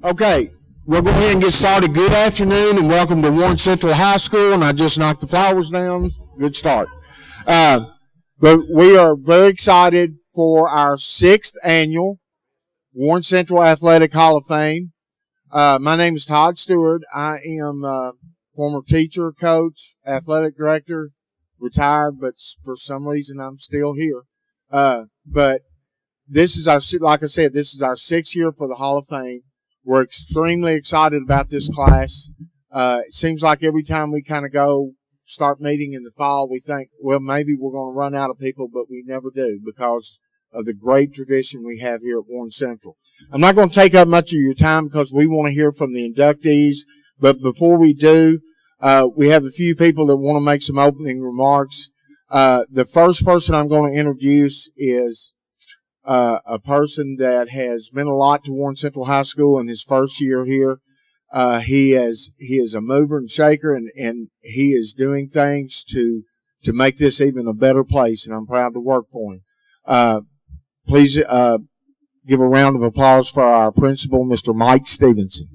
Okay, we'll go ahead and get started. Good afternoon and welcome to Warren Central High School. And I just knocked the flowers down. Good start. But we are very excited for our 6th annual Warren Central Athletic Hall of Fame. My name is Todd Stewart. I am a former teacher, coach, athletic director, retired, but for some reason I'm still here. But this is like I said, this is our 6th year for the Hall of Fame. We're extremely excited about this class. It seems like every time we kind of start meeting in the fall, we think, well, maybe we're going to run out of people, but we never do because of the great tradition we have here at Warren Central. I'm not going to take up much of your time because we want to hear from the inductees. But before we do, we have a few people that want to make some opening remarks. The first person I'm going to introduce is a person that has meant a lot to Warren Central High School in his first year here. He is a mover and shaker, and he is doing things to make this even a better place, and I'm proud to work for him. Please give a round of applause for our principal, Mr. Mike Stevenson.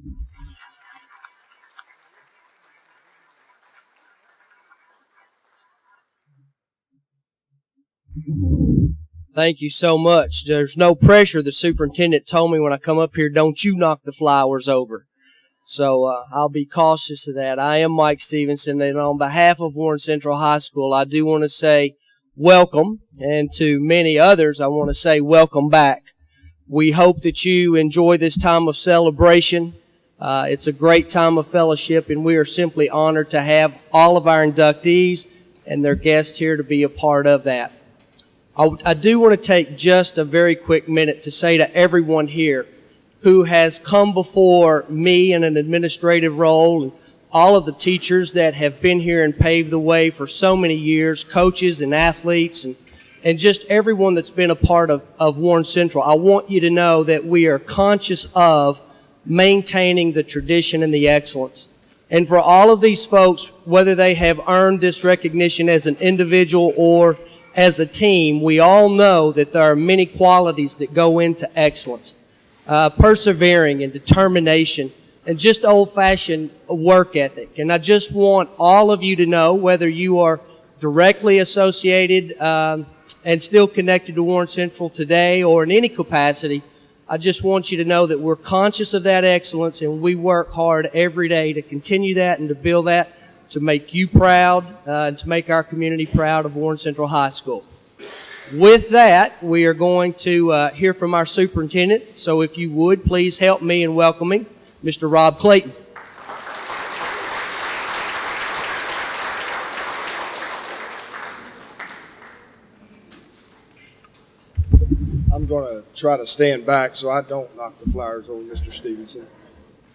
Thank you so much. There's no pressure. The superintendent told me when I come up here, don't you knock the flowers over. So I'll be cautious of that. I am Mike Stevenson, and on behalf of Warren Central High School, I do want to say welcome, and to many others, I want to say welcome back. We hope that you enjoy this time of celebration. It's a great time of fellowship, and we are simply honored to have all of our inductees and their guests here to be a part of that. I do want to take just a very quick minute to say to everyone here who has come before me in an administrative role, and all of the teachers that have been here and paved the way for so many years, coaches and athletes, and just everyone that's been a part of Warren Central, I want you to know that we are conscious of maintaining the tradition and the excellence. And for all of these folks, whether they have earned this recognition as an individual or as a team, we all know that there are many qualities that go into excellence. Persevering and determination and just old-fashioned work ethic. And I just want all of you to know, whether you are directly associated and still connected to Warren Central today or in any capacity, I just want you to know that we're conscious of that excellence, and we work hard every day to continue that and to build that, to make you proud, and to make our community proud of Warren Central High School. With that, we are going to hear from our superintendent. So if you would, please help me in welcoming Mr. Rob Clayton. I'm going to try to stand back so I don't knock the flowers over Mr. Stevenson.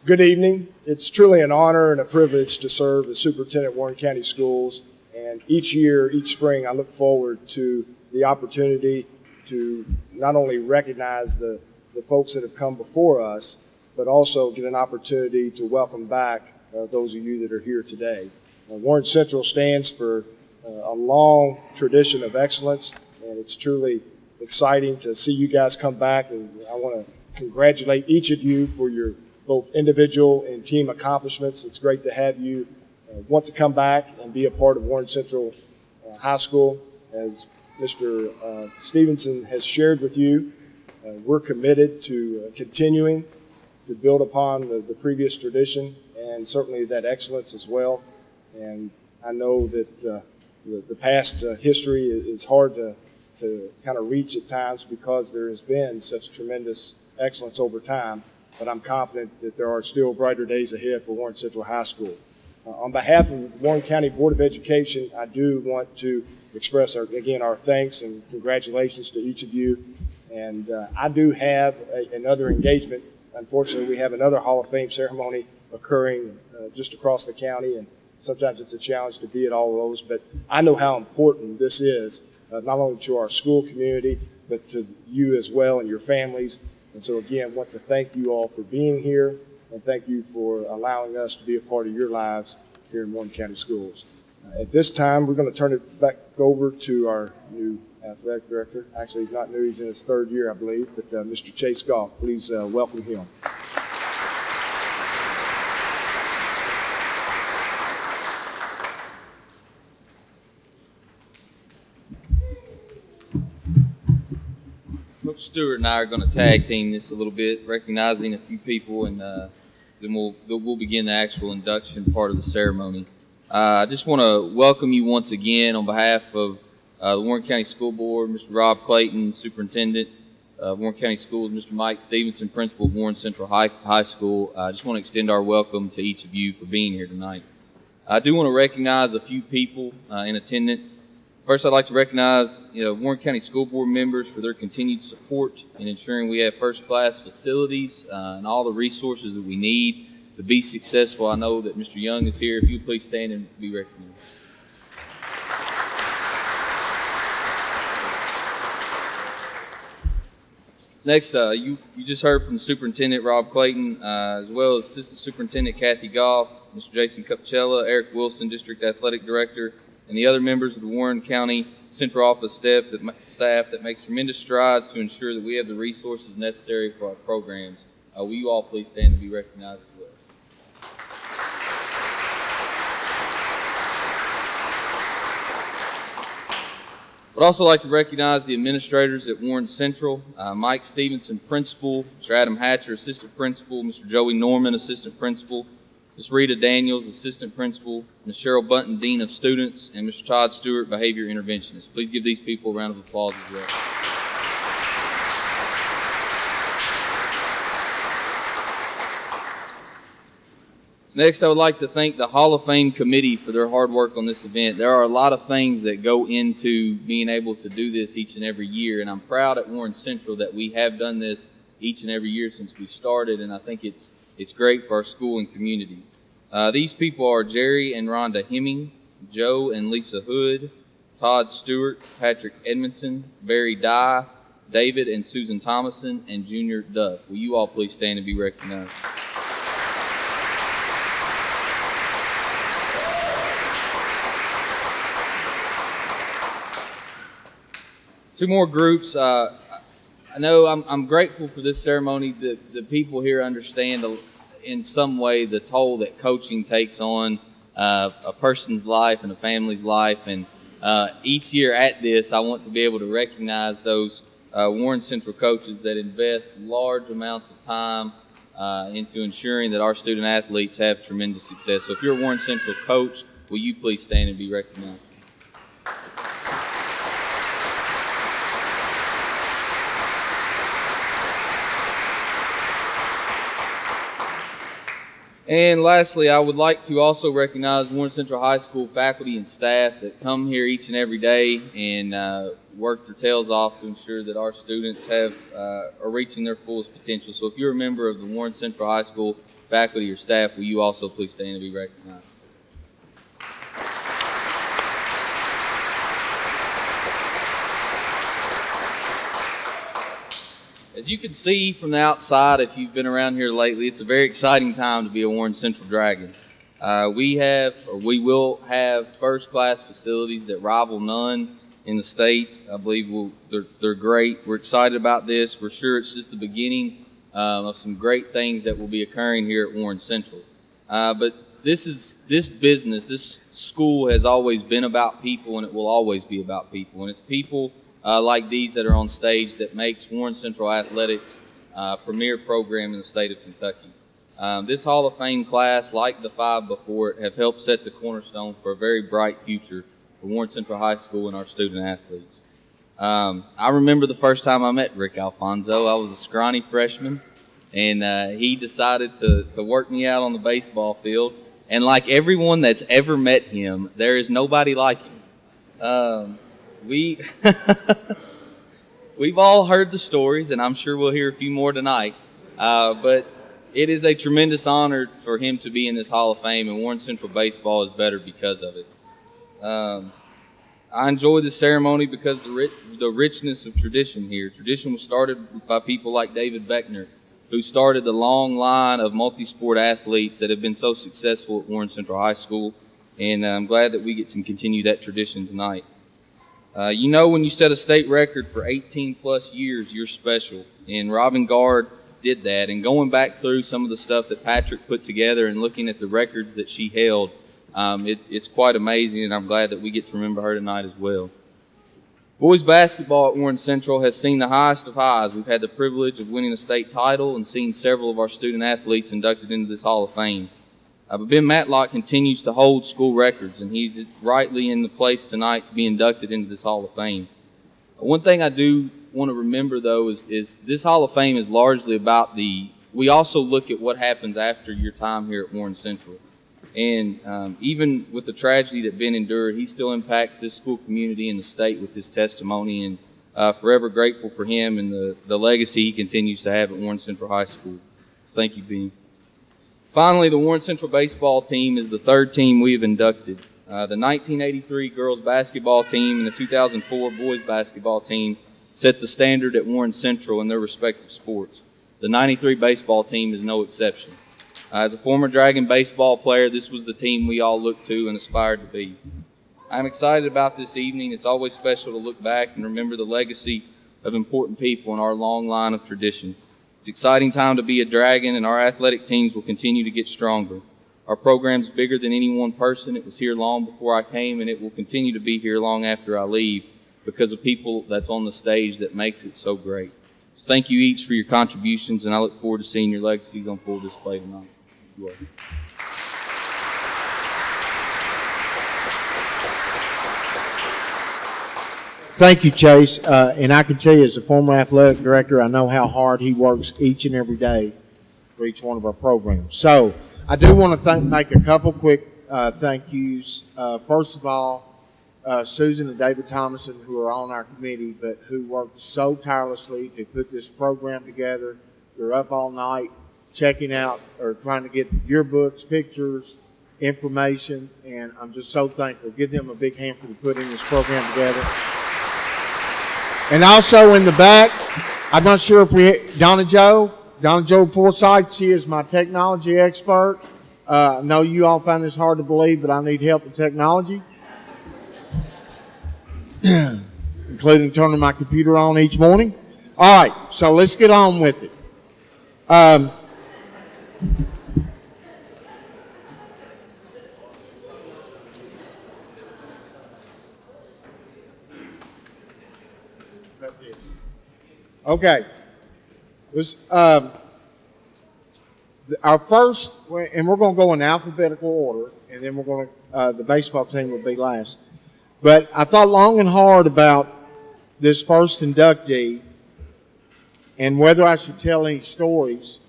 Good evening. It's truly an honor and a privilege to serve as superintendent at Warren County Schools. And each year, each spring, I look forward to the opportunity to not only recognize the folks that have come before us, but also get an opportunity to welcome back those of you that are here today. Warren Central stands for a long tradition of excellence, and it's truly exciting to see you guys come back. And I want to congratulate each of you for your both individual and team accomplishments. It's great to have you want to come back and be a part of Warren Central High School. As Mr. Stevenson has shared with you, we're committed to continuing to build upon the previous tradition and certainly that excellence as well. And I know that the past history is hard to kind of reach at times because there has been such tremendous excellence over time, but I'm confident that there are still brighter days ahead for Warren Central High School. On behalf of the Warren County Board of Education, I do want to express, our thanks and congratulations to each of you. And I do have another engagement. Unfortunately, we have another Hall of Fame ceremony occurring just across the county, and sometimes it's a challenge to be at all of those, but I know how important this is, not only to our school community, but to you as well and your families. And so again, want to thank you all for being here, and thank you for allowing us to be a part of your lives here in Warren County Schools. At this time, we're going to turn it back over to our new athletic director. Actually, he's not new. He's in his third year, I believe. But Mr. Chase Goff, please welcome him. Coach Stewart and I are going to tag team this a little bit, recognizing a few people, and then we'll begin the actual induction part of the ceremony. I just want to welcome you once again on behalf of the Warren County School Board, Mr. Rob Clayton, Superintendent of Warren County Schools, Mr. Mike Stevenson, Principal of Warren Central High School. I just want to extend our welcome to each of you for being here tonight. I do want to recognize a few people in attendance. First, I'd like to recognize Warren County School Board members for their continued support in ensuring we have first-class facilities and all the resources that we need to be successful. I know that Mr. Young is here. If you would please stand and be recognized. Next, you just heard from Superintendent Rob Clayton, as well as Assistant Superintendent Kathy Goff, Mr. Jason Cupcella, Eric Wilson, District Athletic Director, and the other members of the Warren County Central Office staff that makes tremendous strides to ensure that we have the resources necessary for our programs. Will you all please stand and be recognized as well? I'd also like to recognize the administrators at Warren Central, Mike Stevenson, Principal, Mr. Adam Hatcher, Assistant Principal, Mr. Joey Norman, Assistant Principal, Ms. Rita Daniels, Assistant Principal, Ms. Cheryl Bunton, Dean of Students, and Mr. Todd Stewart, Behavior Interventionist. Please give these people a round of applause as well. Next, I would like to thank the Hall of Fame committee for their hard work on this event. There are a lot of things that go into being able to do this each and every year, and I'm proud at Warren Central that we have done this each and every year since we started, and I think it's great for our school and community. These people are Jerry and Rhonda Hemming, Joe and Lisa Hood, Todd Stewart, Patrick Edmondson, Barry Dye, David and Susan Thomason, and Junior Duff. Will you all please stand and be recognized? Two more groups. I know I'm grateful for this ceremony. The people here understand in some way the toll that coaching takes on a person's life and a family's life. And each year at this, I want to be able to recognize those Warren Central coaches that invest large amounts of time into ensuring that our student athletes have tremendous success. So if you're a Warren Central coach, will you please stand and be recognized? And lastly, I would like to also recognize Warren Central High School faculty and staff that come here each and every day and work their tails off to ensure that our students are reaching their fullest potential. So if you're a member of the Warren Central High School faculty or staff, will you also please stand and be recognized? As you can see from the outside, if you've been around here lately, it's a very exciting time to be a Warren Central Dragon. We will have first-class facilities that rival none in the state. I believe they're great. We're excited about this. We're sure it's just the beginning of some great things that will be occurring here at Warren Central. But this school has always been about people, and it will always be about people. And it's people like these that are on stage that makes Warren Central Athletics a premier program in the state of Kentucky. This Hall of Fame class, like the five before it, have helped set the cornerstone for a very bright future for Warren Central High School and our student athletes. I remember the first time I met Rick Alfonso. I was a scrawny freshman, and he decided to work me out on the baseball field. And like everyone that's ever met him, there is nobody like him. We've all heard the stories, and I'm sure we'll hear a few more tonight. But it is a tremendous honor for him to be in this Hall of Fame, and Warren Central baseball is better because of it. I enjoy this ceremony because the richness of tradition here. Tradition was started by people like David Beckner, who started the long line of multi-sport athletes that have been so successful at Warren Central High School, and I'm glad that we get to continue that tradition tonight. When you set a state record for 18 plus years, you're special. And Robin Gard did that. And going back through some of the stuff that Patrick put together and looking at the records that she held, it's quite amazing, and I'm glad that we get to remember her tonight as well. Boys basketball at Warren Central has seen the highest of highs. We've had the privilege of winning a state title and seen several of our student athletes inducted into this Hall of Fame. But Ben Matlock continues to hold school records, and he's rightly in the place tonight to be inducted into this Hall of Fame. One thing I do want to remember, though, is this Hall of Fame is largely about we also look at what happens after your time here at Warren Central. And even with the tragedy that Ben endured, he still impacts this school community and the state with his testimony, and forever grateful for him and the legacy he continues to have at Warren Central High School. So thank you, Ben. Finally, the Warren Central baseball team is the third team we have inducted. The 1983 girls basketball team and the 2004 boys basketball team set the standard at Warren Central in their respective sports. The 93 baseball team is no exception. As a former Dragon baseball player, this was the team we all looked to and aspired to be. I'm excited about this evening. It's always special to look back and remember the legacy of important people in our long line of tradition. It's an exciting time to be a Dragon, and our athletic teams will continue to get stronger. Our program's bigger than any one person. It was here long before I came, and it will continue to be here long after I leave because of people that's on the stage that makes it so great. So thank you each for your contributions, and I look forward to seeing your legacies on full display tonight. Thank you, Chase. And I can tell you, as a former athletic director, I know how hard he works each and every day for each one of our programs. So I do want to make a couple quick thank yous. First of all, Susan and David Thomason, who are on our committee, but who worked so tirelessly to put this program together. They're up all night checking out or trying to get yearbooks, pictures, information, and I'm just so thankful. Give them a big hand for putting this program together. And also in the back, I'm not sure if Donna Jo Forsythe, she is my technology expert. I know you all find this hard to believe, but I need help with technology, including turning my computer on each morning. All right, so let's get on with it. Okay. Our first, and we're going to go in alphabetical order, and then we're going to, the baseball team will be last. But I thought long and hard about this first inductee and whether I should tell any stories.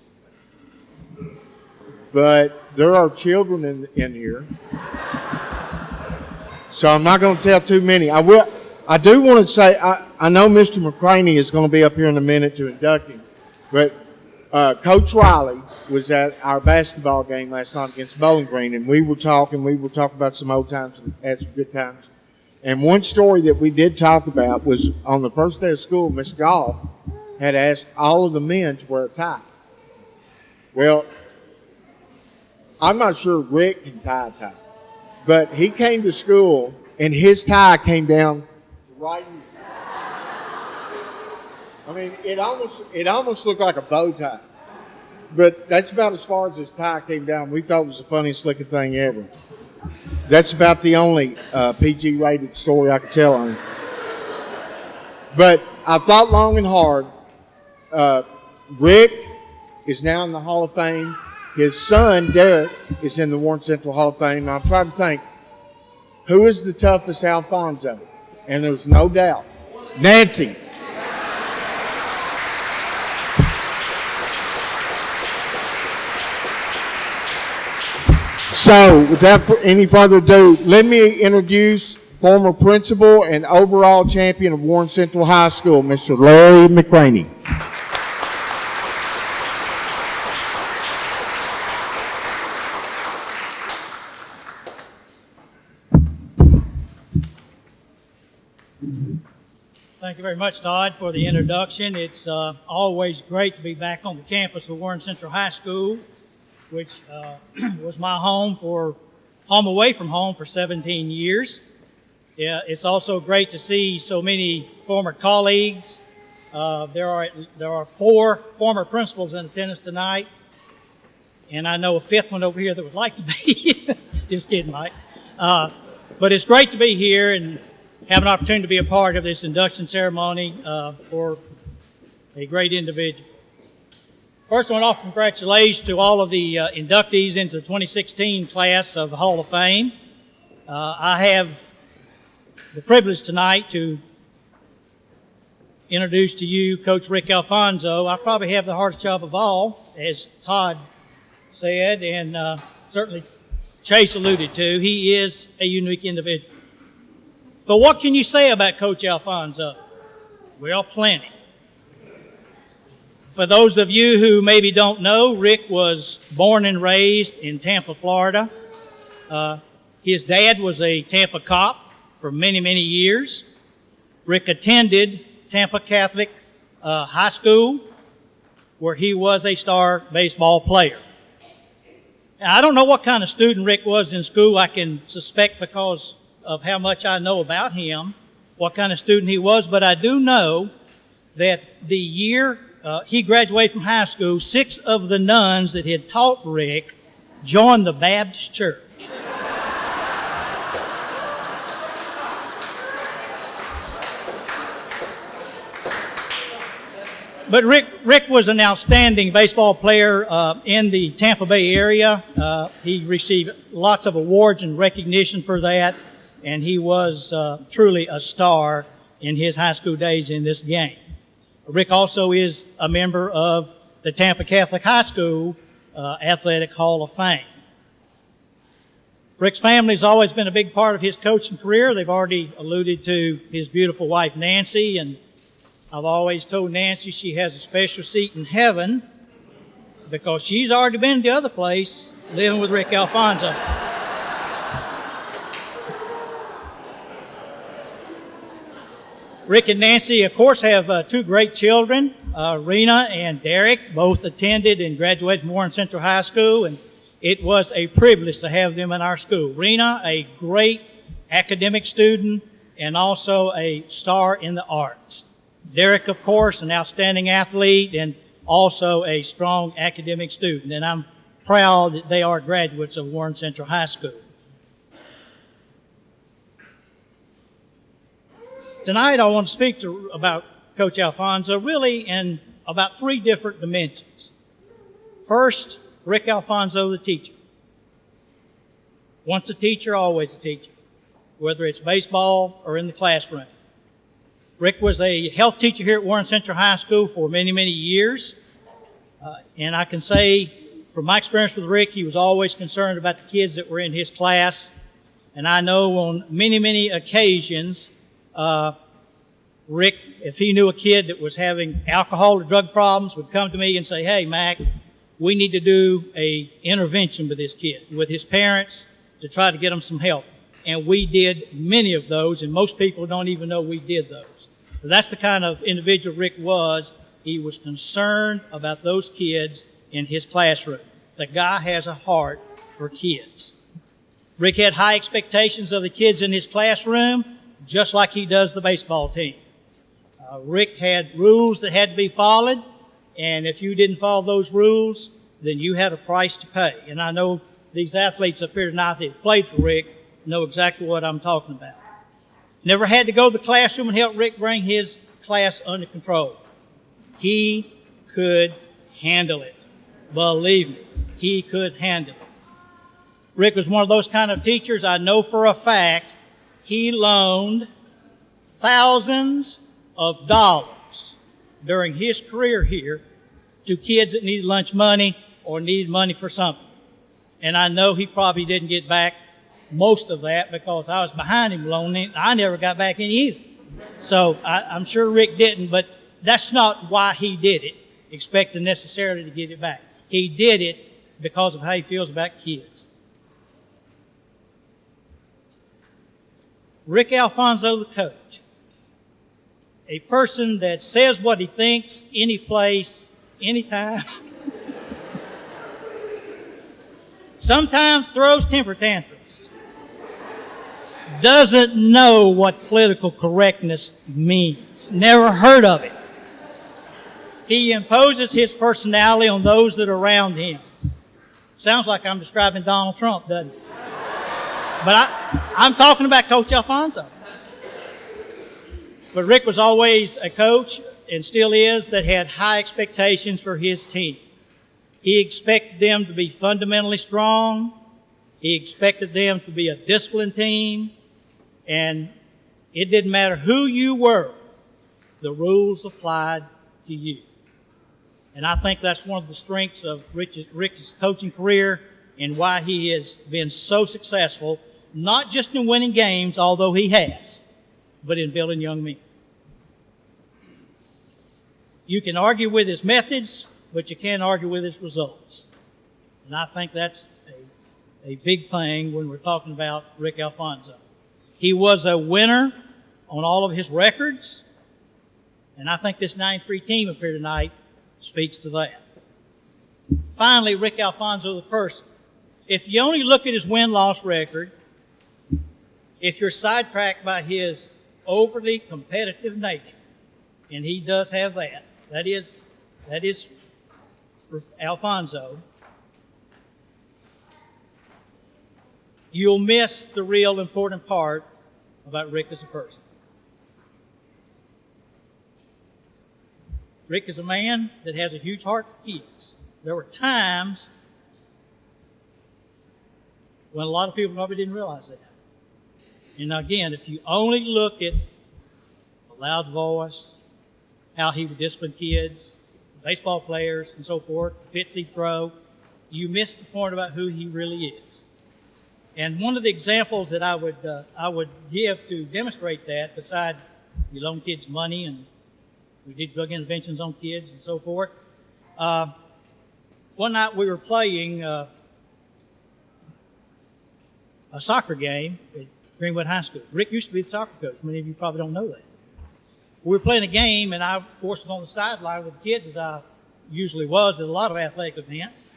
But there are children in here, so I'm not going to tell too many. I do want to say, I know Mr. McCraney is going to be up here in a minute to induct him, but Coach Riley was at our basketball game last night against Bowling Green, and we were talking about some old times and had some good times. And one story that we did talk about was on the first day of school, Miss Goff had asked all of the men to wear a tie. Well, I'm not sure Rick can tie a tie, but he came to school and his tie came down right here. I mean, it almost looked like a bow tie, but that's about as far as his tie came down. We thought it was the funniest looking thing ever. That's about the only PG-rated story I could tell on it. But I thought long and hard. Rick is now in the Hall of Fame. His son, Derek, is in the Warren Central Hall of Fame. Now, I'm trying to think, who is the toughest Alfonso? And there's no doubt, Nancy. So, without any further ado, let me introduce former principal and overall champion of Warren Central High School, Mr. Larry McCraney. Thank you very much, Todd, for the introduction. It's always great to be back on the campus of Warren Central High School, which was my home away from home for 17 years. Yeah, it's also great to see so many former colleagues. There are 4 former principals in attendance tonight, and I know a 5th one over here that would like to be. Just kidding, Mike. But it's great to be here and have an opportunity to be a part of this induction ceremony for a great individual. First, I want to offer congratulations to all of the inductees into the 2016 class of the Hall of Fame. I have the privilege tonight to introduce to you Coach Rick Alfonso. I probably have the hardest job of all, as Todd said, and certainly Chase alluded to. He is a unique individual. But what can you say about Coach Alfonso? Well, plenty. For those of you who maybe don't know, Rick was born and raised in Tampa, Florida. His dad was a Tampa cop for many, many years. Rick attended Tampa Catholic High School, where he was a star baseball player. Now, I don't know what kind of student Rick was in school. I can suspect because of how much I know about him, what kind of student he was, but I do know that the year he graduated from high school, 6 of the nuns that had taught Rick joined the Baptist church. But Rick was an outstanding baseball player in the Tampa Bay area. He received lots of awards and recognition for that, and he was truly a star in his high school days in this game. Rick also is a member of the Tampa Catholic High School Athletic Hall of Fame. Rick's family has always been a big part of his coaching career. They've already alluded to his beautiful wife, Nancy, and I've always told Nancy she has a special seat in heaven because she's already been to the other place living with Rick Alfonso. Rick and Nancy, of course, have 2 great children, Rena and Derek. Both attended and graduated from Warren Central High School, and it was a privilege to have them in our school. Rena, a great academic student and also a star in the arts. Derek, of course, an outstanding athlete and also a strong academic student. And I'm proud that they are graduates of Warren Central High School. Tonight I want to speak about Coach Alfonso really in about 3 different dimensions. First, Rick Alfonso, the teacher. Once a teacher, always a teacher, whether it's baseball or in the classroom. Rick was a health teacher here at Warren Central High School for many, many years. And I can say, from my experience with Rick, he was always concerned about the kids that were in his class. And I know on many, many occasions, Rick, if he knew a kid that was having alcohol or drug problems, would come to me and say, "Hey, Mac, we need to do a intervention with this kid, with his parents, to try to get him some help." And we did many of those, and most people don't even know we did those. So that's the kind of individual Rick was. He was concerned about those kids in his classroom. The guy has a heart for kids. Rick had high expectations of the kids in his classroom, just like he does the baseball team. Rick had rules that had to be followed, and if you didn't follow those rules, then you had a price to pay. And I know these athletes up here tonight that have played for Rick know exactly what I'm talking about. Never had to go to the classroom and help Rick bring his class under control. He could handle it. Believe me, he could handle it. Rick was one of those kind of teachers. I know for a fact he loaned thousands of dollars during his career here to kids that needed lunch money or needed money for something. And I know he probably didn't get back most of that because I was behind him loaning. I never got back any either. So I'm sure Rick didn't, but that's not why he did it, expecting necessarily to get it back. He did it because of how he feels about kids. Rick Alfonso, the coach, a person that says what he thinks, any place, anytime. Sometimes throws temper tantrums. Doesn't know what political correctness means. Never heard of it. He imposes his personality on those that are around him. Sounds like I'm describing Donald Trump, doesn't it? But I'm talking about Coach Alfonso. But Rick was always a coach, and still is, that had high expectations for his team. He expected them to be fundamentally strong. He expected them to be a disciplined team. And it didn't matter who you were, the rules applied to you. And I think that's one of the strengths of Rick's coaching career and why he has been so successful, not just in winning games, although he has, but in building young men. You can argue with his methods, but you can't argue with his results. And I think that's a big thing when we're talking about Rick Alfonso. He was a winner on all of his records, and I think this 93 team up here tonight speaks to that. Finally, Rick Alfonso, the person. If you only look at his win-loss record, if you're sidetracked by his overly competitive nature, and he does have that, that is Alfonso, you'll miss the real important part about Rick as a person. Rick is a man that has a huge heart for kids. There were times when a lot of people probably didn't realize that. And again, if you only look at a loud voice, how he would discipline kids, baseball players, and so forth, fits he'd throw, you miss the point about who he really is. And one of the examples that I would give to demonstrate that, beside you loan kids money and we did drug interventions on kids and so forth. One night we were playing a soccer game at Greenwood High School. Rick used to be the soccer coach. Many of you probably don't know that. We were playing a game, and I, of course, was on the sideline with the kids, as I usually was at a lot of athletic events.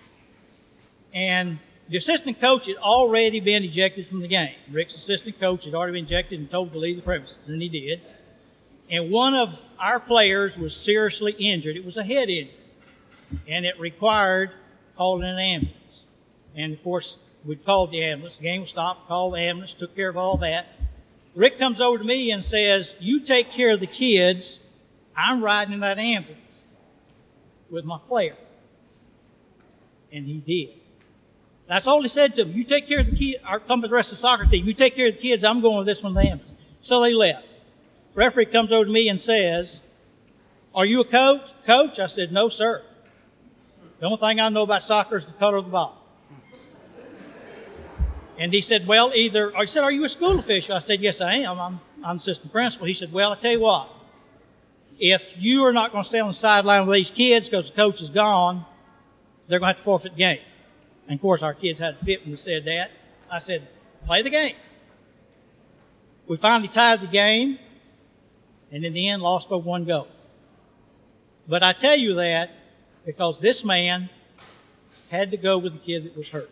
And the assistant coach had already been ejected from the game. Rick's assistant coach had already been ejected and told to leave the premises, and he did. And one of our players was seriously injured. It was a head injury, and it required calling an ambulance. And, of course, we'd called the ambulance. The game was stopped, called the ambulance, took care of all that. Rick comes over to me and says, "You take care of the kids. I'm riding in that ambulance with my player." And he did. That's all he said to him. "You take care of the kids. Or come with the rest of the soccer team. You take care of the kids. I'm going with this one in the ambulance." So they left. Referee comes over to me and says, "Are you a coach?" "Coach?" I said, "No, sir. The only thing I know about soccer is the color of the ball." And he said, "Well, either," I said, "Are you a school official?" I said, "Yes, I am. I'm assistant principal." He said, "Well, I tell you what, if you are not going to stay on the sideline with these kids because the coach is gone, they're going to have to forfeit the game." And of course, our kids had a fit when he said that. I said, "Play the game." We finally tied the game, and in the end, lost by 1 goal. But I tell you that because this man had to go with the kid that was hurt.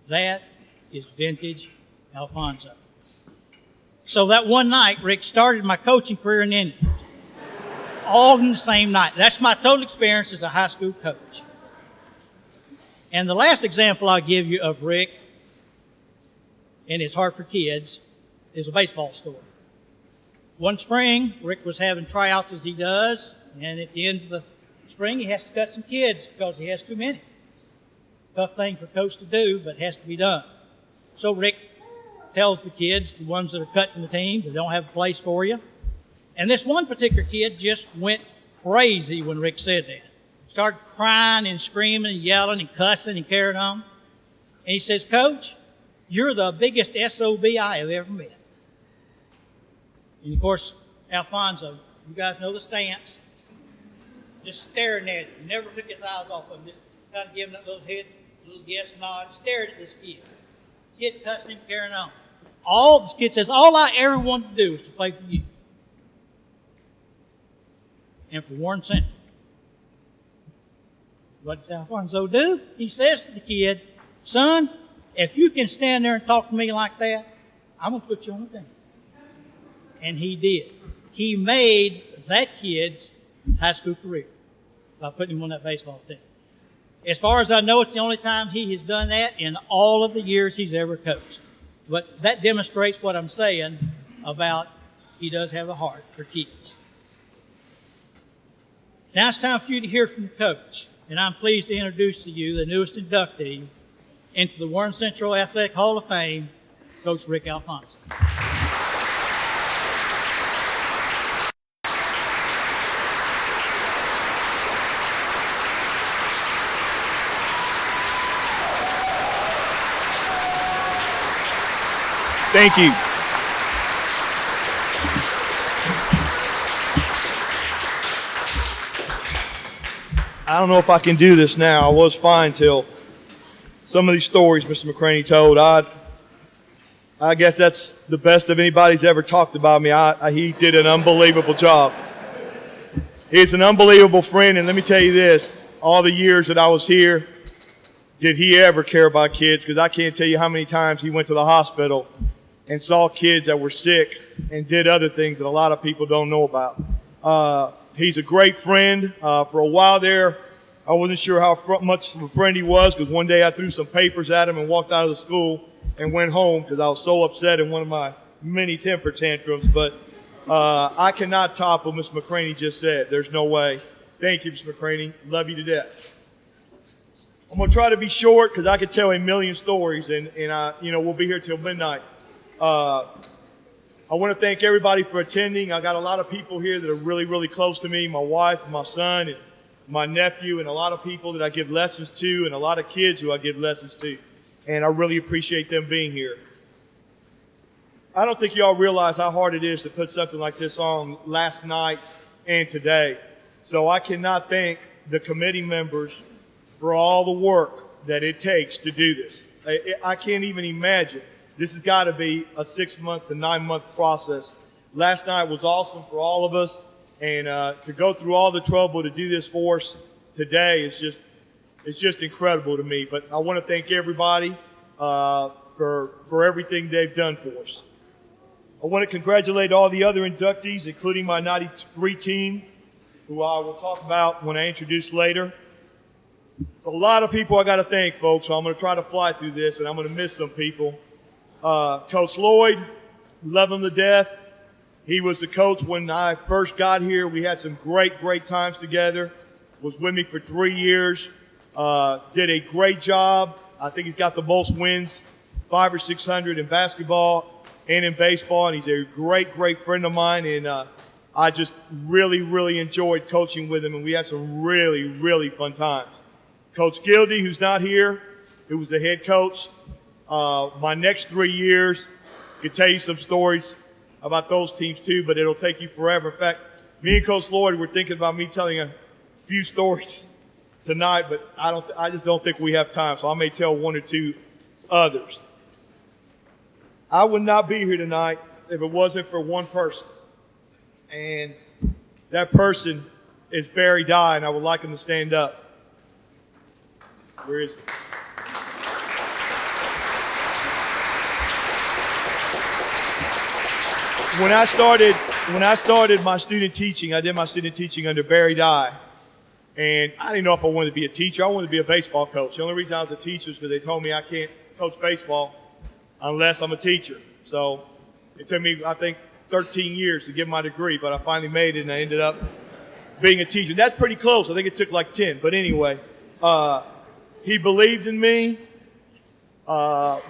That is vintage Alfonso. So that one night, Rick, started my coaching career and ended it. All in the same night. That's my total experience as a high school coach. And the last example I'll give you of Rick and his heart for kids is a baseball story. One spring, Rick was having tryouts as he does, and at the end of the spring, he has to cut some kids because he has too many. Tough thing for coach to do, but it has to be done. So Rick tells the kids, the ones that are cut from the team, they don't have a place for you. And this one particular kid just went crazy when Rick said that. Started crying and screaming and yelling and cussing and carrying on. And he says, "Coach, you're the biggest SOB I have ever met." And of course, Alfonso, you guys know the stance, just staring at him. Never took his eyes off him, just kind of giving that little head, little yes nod, stared at this kid. Kid cussing him, carrying on. This kid says, "All I ever wanted to do was to play for you and for Warren Central." What does Alfonso do? He says to the kid, "Son, if you can stand there and talk to me like that, I'm going to put you on the team." And he did. He made that kid's high school career by putting him on that baseball team. As far as I know, it's the only time he has done that in all of the years he's ever coached. But that demonstrates what I'm saying about he does have a heart for kids. Now it's time for you to hear from the coach, and I'm pleased to introduce to you the newest inductee into the Warren Central Athletic Hall of Fame, Coach Rick Alfonso. Thank you. I don't know if I can do this now. I was fine till some of these stories Mr. McCraney told. I guess that's the best of anybody's ever talked about me. He did an unbelievable job. He's an unbelievable friend, and let me tell you this, all the years that I was here, did he ever care about kids? Because I can't tell you how many times he went to the hospital and saw kids that were sick and did other things that a lot of people don't know about. He's a great friend. For a while there, I wasn't sure how much of a friend he was, because one day I threw some papers at him and walked out of the school and went home because I was so upset in one of my many temper tantrums. But I cannot top what Mr. McCraney just said. There's no way. Thank you, Mr. McCraney. Love you to death. I'm going to try to be short because I could tell a million stories, and we'll be here till midnight. I want to thank everybody for attending. I got a lot of people here that are really, really close to me, my wife, my son, and my nephew, and a lot of people that I give lessons to, and a lot of kids who I give lessons to. And I really appreciate them being here. I don't think y'all realize how hard it is to put something like this on last night and today. So I cannot thank the committee members for all the work that it takes to do this. I can't even imagine. This has got to be a 6-month to 9-month process. Last night was awesome for all of us, and to go through all the trouble to do this for us today is just incredible to me. But I want to thank everybody for everything they've done for us. I want to congratulate all the other inductees, including my 93 team, who I will talk about when I introduce later. A lot of people I got to thank, folks, so I'm going to try to fly through this, and I'm going to miss some people. Coach Lloyd, love him to death. He was the coach when I first got here. We had some great times together. Was with me for 3 years. Did a great job. I think he's got the most wins, 500 or 600 in basketball and in baseball. And he's a great friend of mine. And I just really enjoyed coaching with him. And we had some really fun times. Coach Gildy, who's not here, who was the head coach. My next 3 years, I could tell you some stories about those teams too, but it'll take you forever. In fact, me and Coach Lloyd were thinking about me telling a few stories tonight, but I just don't think we have time, so I may tell one or two others. I would not be here tonight if it wasn't for one person, and that person is Barry Dye, and I would like him to stand up. Where is he? When I started my student teaching, I did my student teaching under Barry Dye. And I didn't know if I wanted to be a teacher. I wanted to be a baseball coach. The only reason I was a teacher is because they told me I can't coach baseball unless I'm a teacher. So it took me, I think, 13 years to get my degree, but I finally made it and I ended up being a teacher. That's pretty close. I think it took like 10. But anyway, he believed in me.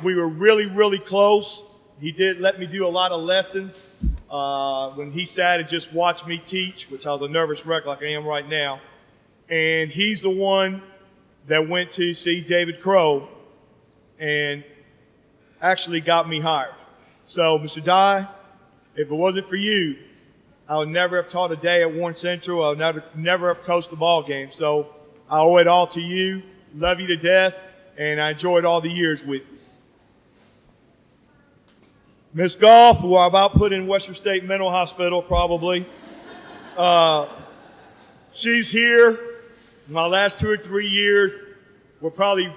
We were really close. He did let me do a lot of lessons when he sat and just watched me teach, which I was a nervous wreck like I am right now. And he's the one that went to see David Crow and actually got me hired. So, Mr. Dye, if it wasn't for you, I would never have taught a day at Warren Central. I would never have coached a ball game. So I owe it all to you. Love you to death, and I enjoyed all the years with you. Miss Goff, who I'm about put in Western State Mental Hospital probably, she's here. My last 2 or 3 years was probably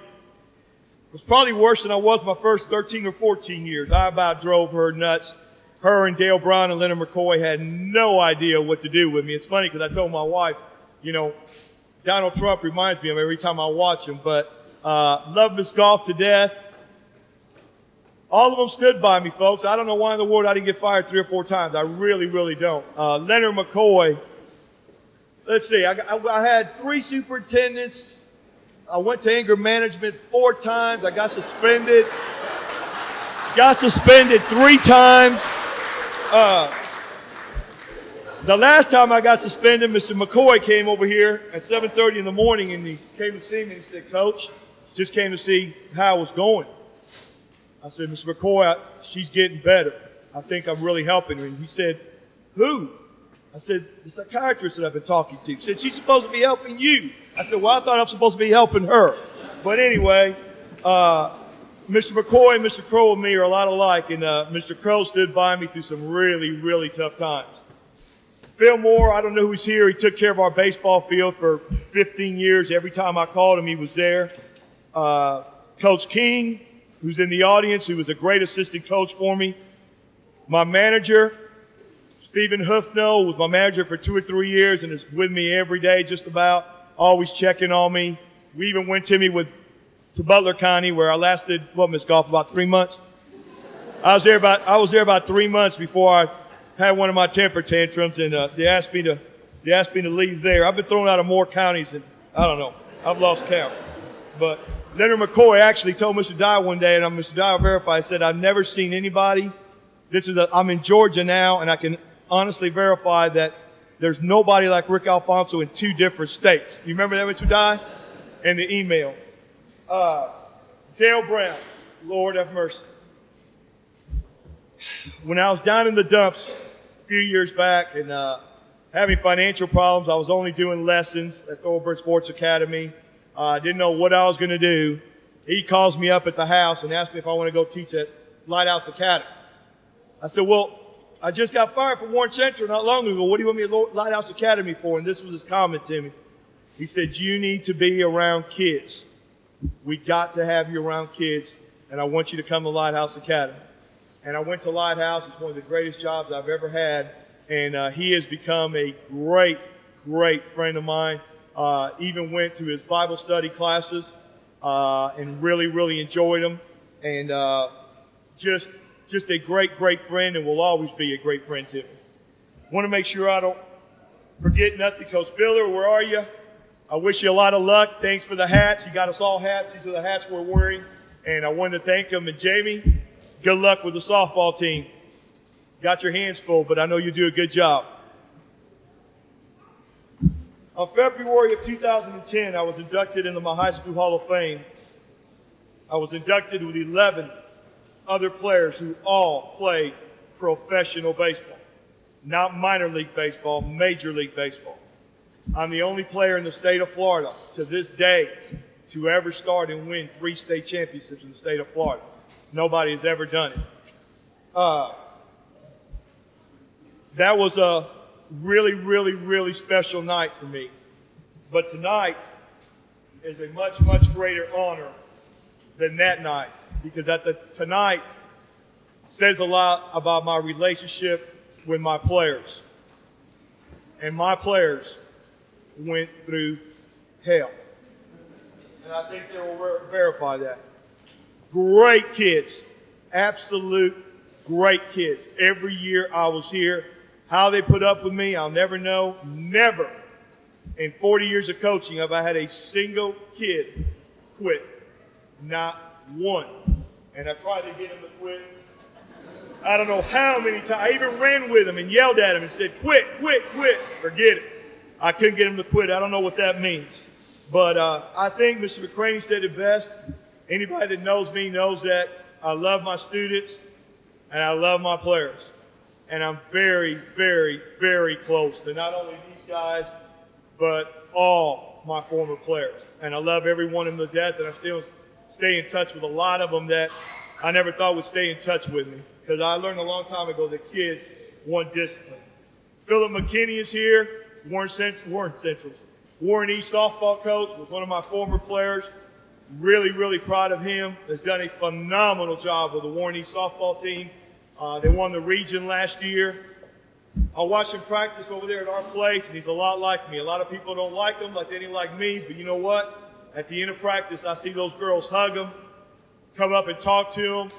worse than I was my first 13 or 14 years. I about drove her nuts. Her and Dale Brown and Leonard McCoy had no idea what to do with me. It's funny because I told my wife, Donald Trump reminds me of him every time I watch him. But love Miss Goff to death. All of them stood by me, folks. I don't know why in the world I didn't get fired 3 or 4 times. I really, really don't. Leonard McCoy. Let's see. I had 3 superintendents. I went to anger management 4 times. I got suspended. Got suspended 3 times. The last time I got suspended, Mr. McCoy came over here at 7:30 in the morning, and he came to see me and he said, Coach, just came to see how I was going. I said, Mr. McCoy, she's getting better. I think I'm really helping her. And he said, who? I said, the psychiatrist that I've been talking to. He said, she's supposed to be helping you. I said, well, I thought I was supposed to be helping her. But anyway, Mr. McCoy and Mr. Crow and me are a lot alike, and Mr. Crow stood by me through some really, really tough times. Phil Moore, I don't know who's here. He took care of our baseball field for 15 years. Every time I called him, he was there. Coach King, who's in the audience, who was a great assistant coach for me. My manager, Stephen Hufno, was my manager for 2 or 3 years and is with me every day just about, always checking on me. We even went to Butler County, where I lasted, Miss Golf, about 3 months. I was there about 3 months before I had one of my temper tantrums, and they asked me to leave there. I've been thrown out of more counties than, I don't know. I've lost count. But Leonard McCoy actually told Mr. Dyer one day, and Mr. Dyer verified, I said, I've never seen anybody. I'm in Georgia now, and I can honestly verify that there's nobody like Rick Alfonso in 2 different states. You remember that, Mr. Dyer? And the email. Dale Brown, Lord have mercy. When I was down in the dumps a few years back and having financial problems, I was only doing lessons at Thoroughbred Sports Academy. I didn't know what I was going to do. He calls me up at the house and asked me if I want to go teach at Lighthouse Academy. I said, well, I just got fired from Warren Central not long ago. What do you want me at Lighthouse Academy for? And this was his comment to me. He said, you need to be around kids. We got to have you around kids, and I want you to come to Lighthouse Academy. And I went to Lighthouse. It's one of the greatest jobs I've ever had. And he has become a great, great friend of mine. Even went to his Bible study classes and really, really enjoyed them. And just a great, great friend, and will always be a great friend to me. Want to make sure I don't forget nothing. Coach Biller, where are you? I wish you a lot of luck. Thanks for the hats. You got us all hats. These are the hats we're wearing. And I wanted to thank him. And Jamie, good luck with the softball team. Got your hands full, but I know you do a good job. On February of 2010, I was inducted into my high school Hall of Fame. I was inducted with 11 other players who all played professional baseball. Not minor league baseball, major league baseball. I'm the only player in the state of Florida to this day to ever start and win 3 state championships in the state of Florida. Nobody has ever done it. That was a really, really, really special night for me. But tonight is a much, much greater honor than that night, because tonight says a lot about my relationship with my players. And my players went through hell. And I think they will verify that. Great kids. Absolute great kids. Every year I was here. How they put up with me, I'll never know. Never in 40 years of coaching have I had a single kid quit. Not one. And I tried to get him to quit. I don't know how many times. I even ran with him and yelled at him and said, quit, quit, quit. Forget it. I couldn't get him to quit. I don't know what that means. But I think Mr. McCraney said it best. Anybody that knows me knows that I love my students and I love my players. And I'm very, very, very close to not only these guys, but all my former players. And I love every one of them to death, and I still stay in touch with a lot of them that I never thought would stay in touch with me. Because I learned a long time ago that kids want discipline. Philip McKinney is here, Warren Central's. Warren East softball coach was one of my former players. Really, really proud of him. Has done a phenomenal job with the Warren East softball team. They won the region last year. I watched him practice over there at our place, and he's a lot like me. A lot of people don't like him like they didn't like me, but you know what? At the end of practice, I see those girls hug him, come up and talk to him.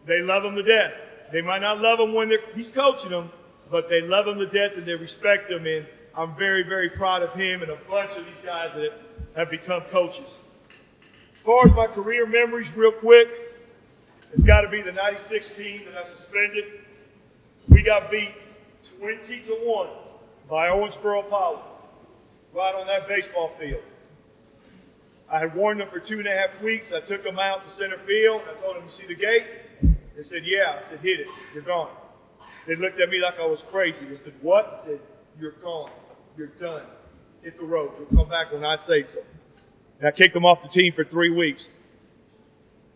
They love him to death. They might not love him when he's coaching them, but they love him to death and they respect him. And I'm very, very proud of him and a bunch of these guys that have become coaches. As far as my career memories, real quick, it's got to be the 96 team that I suspended. We got beat 20-1 by Owensboro Poly right on that baseball field. I had warned them for 2.5 weeks. I took them out to center field. I told them, you see the gate? They said, yeah. I said, hit it. You're gone. They looked at me like I was crazy. They said, what? I said, you're gone. You're done. Hit the road. You'll come back when I say so. And I kicked them off the team for 3 weeks.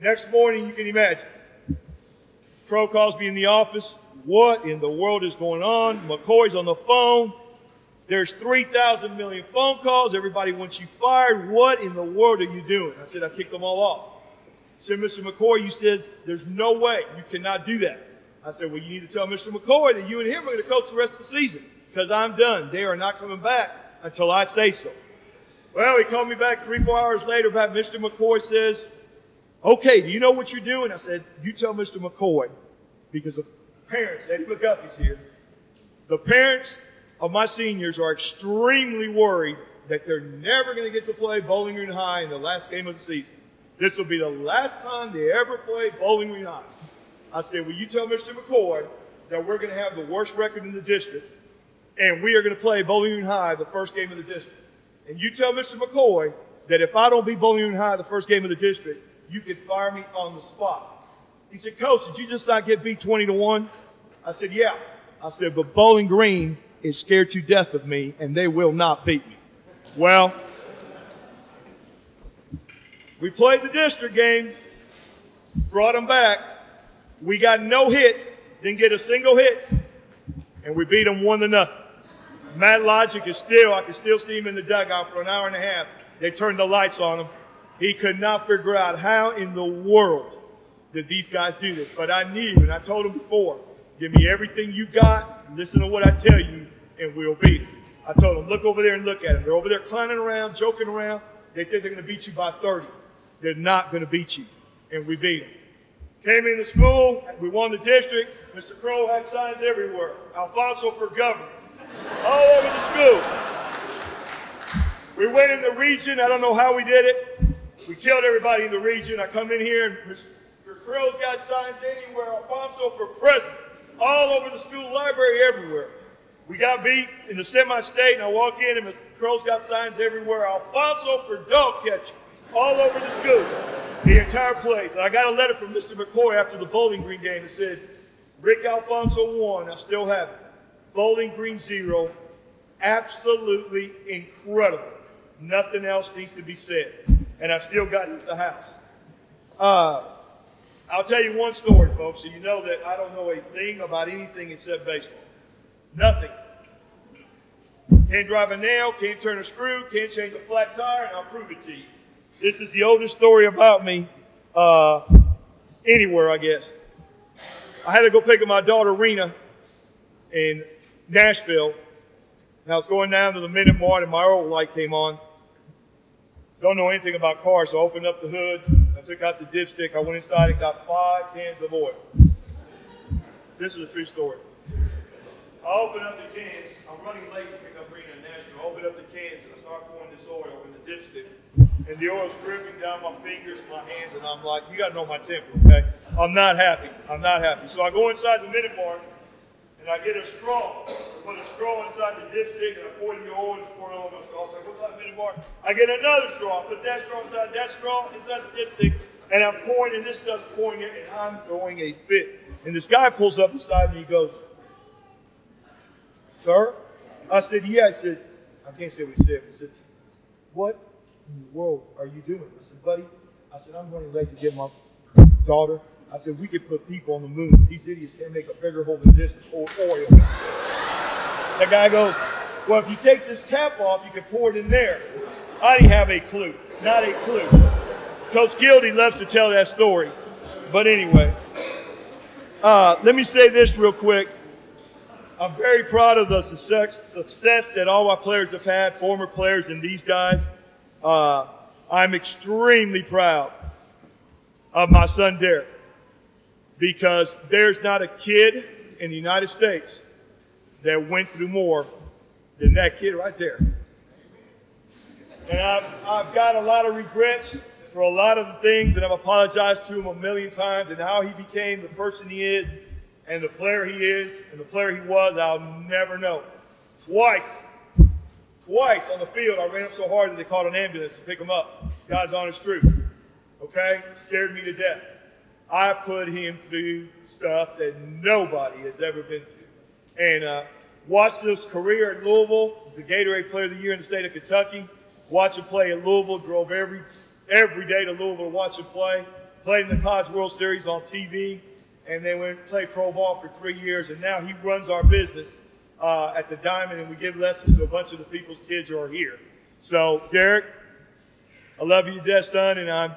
Next morning, you can imagine. Crow calls me in the office. What in the world is going on? McCoy's on the phone. There's 3,000 million phone calls. Everybody wants you fired. What in the world are you doing? I said, I kicked them all off. I said, Mr. McCoy, you said, there's no way. You cannot do that. I said, well, you need to tell Mr. McCoy that you and him are going to coach the rest of the season because I'm done. They are not coming back until I say so. Well, he called me back 3-4 hours later about Mr. McCoy says, okay, do you know what you're doing? I said, you tell Mr. McCoy because the parents, Eddie McGuffey's here, the parents of my seniors are extremely worried that they're never going to get to play Bowling Green High in the last game of the season. This will be the last time they ever play Bowling Green High. I said, will you tell Mr. McCoy that we're going to have the worst record in the district and we are going to play Bowling Green High the first game of the district. And you tell Mr. McCoy that if I don't beat Bowling Green High the first game of the district, you can fire me on the spot. He said, Coach, did you just not get beat 20-1? I said, yeah. I said, but Bowling Green is scared to death of me, and they will not beat me. Well, we played the district game, brought them back. We got no hit, didn't get a single hit, and we beat them 1-0. Matt Logic is still, I can still see him in the dugout for an hour and a half. They turned the lights on him. He could not figure out how in the world did these guys do this. But I knew, and I told him before, give me everything you got, listen to what I tell you, and we'll beat them. I told them, look over there and look at them. They're over there clowning around, joking around. They think they're going to beat you by 30. They're not going to beat you, and we beat them. Came into school, we won the district. Mr. Crow had signs everywhere. Alfonso for governor. All over the school. We went in the region. I don't know how we did it. We killed everybody in the region. I come in here, and Mr. Crow's got signs anywhere. Alfonso for president. All over the school library, everywhere. We got beat in the semi-state, and I walk in, and Mr. Crow's got signs everywhere. Alfonso for dog catcher. All over the school. The entire place. And I got a letter from Mr. McCoy after the Bowling Green game that said, Rick Alfonso won. I still have it. Bowling Green 0. Absolutely incredible. Nothing else needs to be said. And I've still got it at the house. I'll tell you one story, folks, so you know that I don't know a thing about anything except baseball. Nothing. Can't drive a nail, can't turn a screw, can't change a flat tire, and I'll prove it to you. This is the oldest story about me anywhere, I guess. I had to go pick up my daughter, Rena, in Nashville. And I was going down to the Minute Mart, and my oil light came on. Don't know anything about cars, so I opened up the hood. I took out the dipstick. I went inside and got 5 cans of oil. This is a true story. I opened up the cans. I'm running late to pick up Rena in Nashville. I opened up the cans, and I start pouring this oil in the dipstick. And the oil's dripping down my fingers, my hands, and I'm like, you got to know my temper, okay? I'm not happy. I'm not happy. So I go inside the Minute Mart, and I get a straw. I put a straw inside the dipstick, and I pour the oil and pour it all on my straw. So I go inside the Minute Mart. I get another straw. I put that straw inside the dipstick, and I'm pouring, and this stuff's pouring in, and I'm going a fit. And this guy pulls up beside me, he goes, sir? I said, yeah. I said, I can't say what he said. He said, what in the world are you doing? I said, buddy, I said, I'm running late to get my daughter. I said, we could put people on the moon, but these idiots can't make a bigger hole than this to pour oil. That guy goes, well, if you take this cap off, you can pour it in there. I didn't have a clue. Not a clue. Coach Gildy loves to tell that story. But anyway, let me say this real quick. I'm very proud of the success that all my players have had, former players and these guys. I'm extremely proud of my son, Derek. because there's not a kid in the United States that went through more than that kid right there. And I've got a lot of regrets for a lot of the things, and I've apologized to him a million times, and how he became the person he is and the player he is and the player he was, I'll never know. Twice on the field, I ran up so hard that they called an ambulance to pick him up. God's honest truth. Okay? Scared me to death. I put him through stuff that nobody has ever been through. And watched his career at Louisville, the Gatorade Player of the Year in the state of Kentucky. Watched him play at Louisville, drove every day to Louisville to watch him play. Played in the College World Series on TV, and then went and played pro ball for 3 years. And now he runs our business at the Diamond, and we give lessons to a bunch of the people's kids who are here. So, Derek, I love you to death, son, and I'm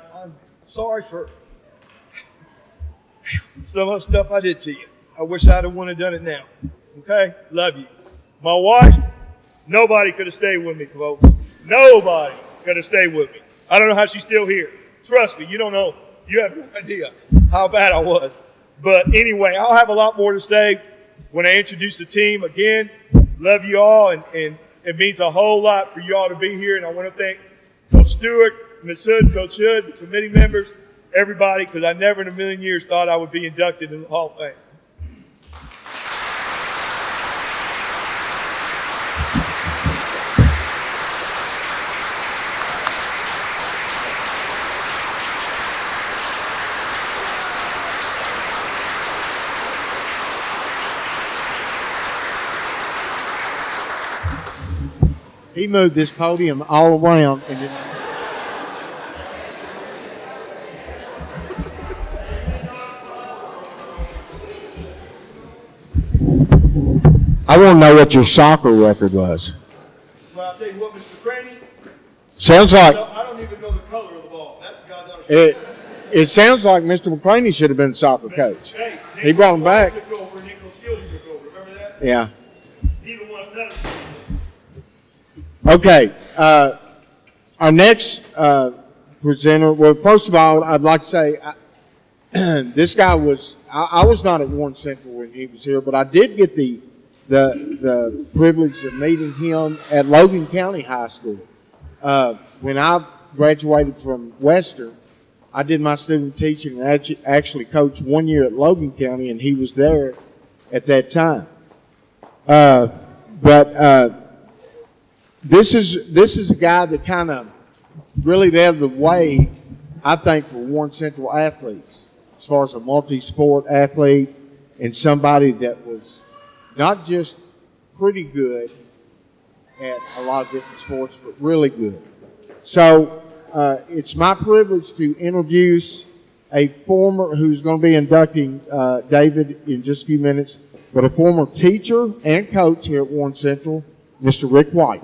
sorry for some of the stuff I did to you. I wish I'd have wanted to done it now. Okay? Love you. My wife, nobody could have stayed with me, folks. Nobody could have stayed with me. I don't know how she's still here. Trust me, you don't know. You have no idea how bad I was. But anyway, I'll have a lot more to say when I introduce the team. Again, love you all, and it means a whole lot for you all to be here. And I want to thank Coach Stewart, Ms. Hood, Coach Hood, the committee members, everybody, because I never in a million years thought I would be inducted in the Hall of Fame. He moved this podium all around. And I want to know what your soccer record was. Well, I'll tell you what, Mr. Craney. Sounds like I don't even know the color of the ball. That's God's honest truth. it sounds like Mr. McCraney should have been the soccer coach. Hey, He brought him back. Took over, Nick O'Keefe took over. Remember that? Yeah. He's the one that does it. Okay. Our next presenter. Well, first of all, I'd like to say this guy was. I was not at Warren Central when he was here, but I did get the privilege of meeting him at Logan County High School. When I graduated from Western, I did my student teaching and actually coached 1 year at Logan County, and he was there at that time. This is a guy that kind of really led the way, I think, for Warren Central athletes, as far as a multi-sport athlete and somebody that was not just pretty good at a lot of different sports, but really good. So it's my privilege to introduce a former, who's going to be inducting David in just a few minutes, but a former teacher and coach here at Warren Central, Mr. Rick White.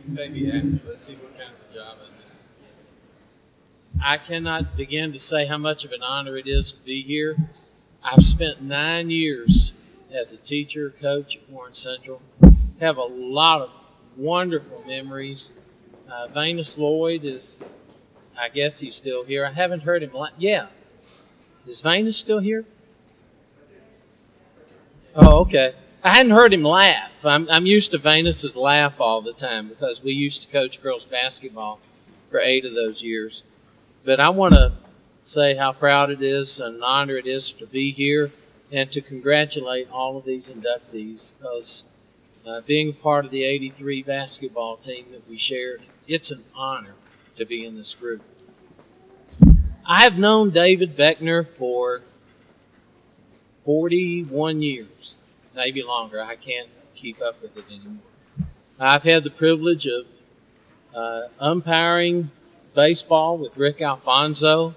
Maybe after. Let's see what kind of a job I do. I cannot begin to say how much of an honor it is to be here. I've spent 9 years as a teacher, coach at Warren Central. Have a lot of wonderful memories. Venus Lloyd is, I guess he's still here. I haven't heard him. Yeah. Is Venus still here? Oh, okay. I hadn't heard him laugh. I'm used to Venus's laugh all the time because we used to coach girls basketball for 8 of those years. But I want to say how proud it is and an honor it is to be here and to congratulate all of these inductees because being a part of the 83 basketball team that we shared, it's an honor to be in this group. I have known David Beckner for 41 years. Maybe longer. I can't keep up with it anymore. I've had the privilege of umpiring baseball with Rick Alfonso.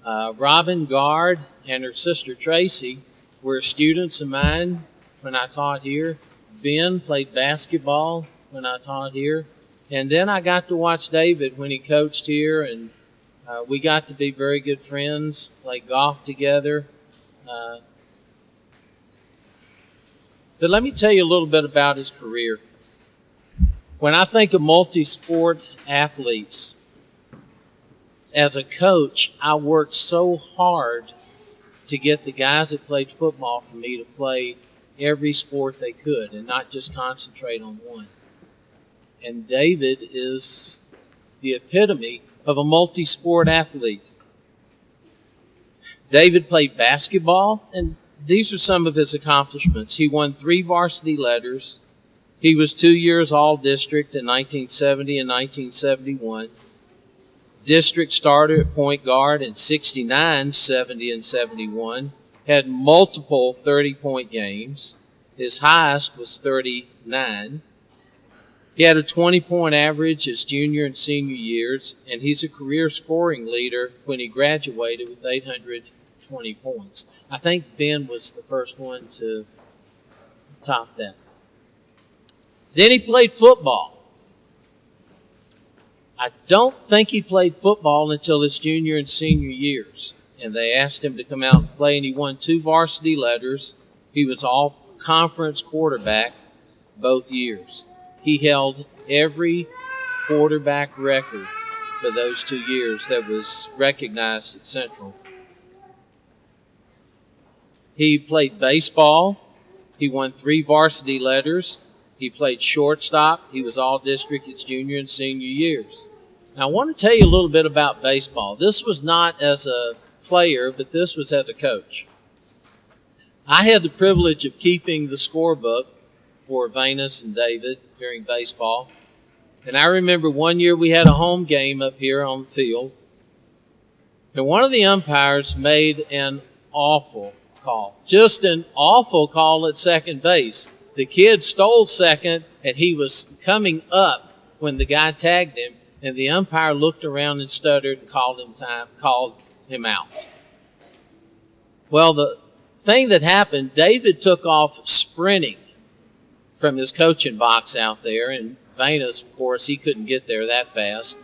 Robin Gard and her sister Tracy were students of mine when I taught here. Ben played basketball when I taught here. And then I got to watch David when he coached here, and we got to be very good friends, play golf together. But let me tell you a little bit about his career. When I think of multi-sport athletes, as a coach, I worked so hard to get the guys that played football for me to play every sport they could and not just concentrate on one. And David is the epitome of a multi-sport athlete. David played basketball, and these are some of his accomplishments. He won 3 varsity letters. He was 2 years All-District in 1970 and 1971. District starter at point guard in 69, 70, and 71. Had multiple 30-point games. His highest was 39. He had a 20-point average his junior and senior years, and he's a career scoring leader when he graduated with 820 points. I think Ben was the first one to top that. Then he played football. I don't think he played football until his junior and senior years. And they asked him to come out and play, and he won 2 varsity letters. He was all-conference quarterback both years. He held every quarterback record for those 2 years that was recognized at Central. He played baseball. He won 3 varsity letters. He played shortstop. He was all-district his junior and senior years. Now, I want to tell you a little bit about baseball. This was not as a player, but this was as a coach. I had the privilege of keeping the scorebook for Venus and David during baseball. And I remember one year we had a home game up here on the field. And one of the umpires made an awful call. Just an awful call at second base. The kid stole second, and he was coming up when the guy tagged him, and the umpire looked around and stuttered and called him out. Well, the thing that happened, David took off sprinting from his coaching box out there, and Venus, of course, he couldn't get there that fast.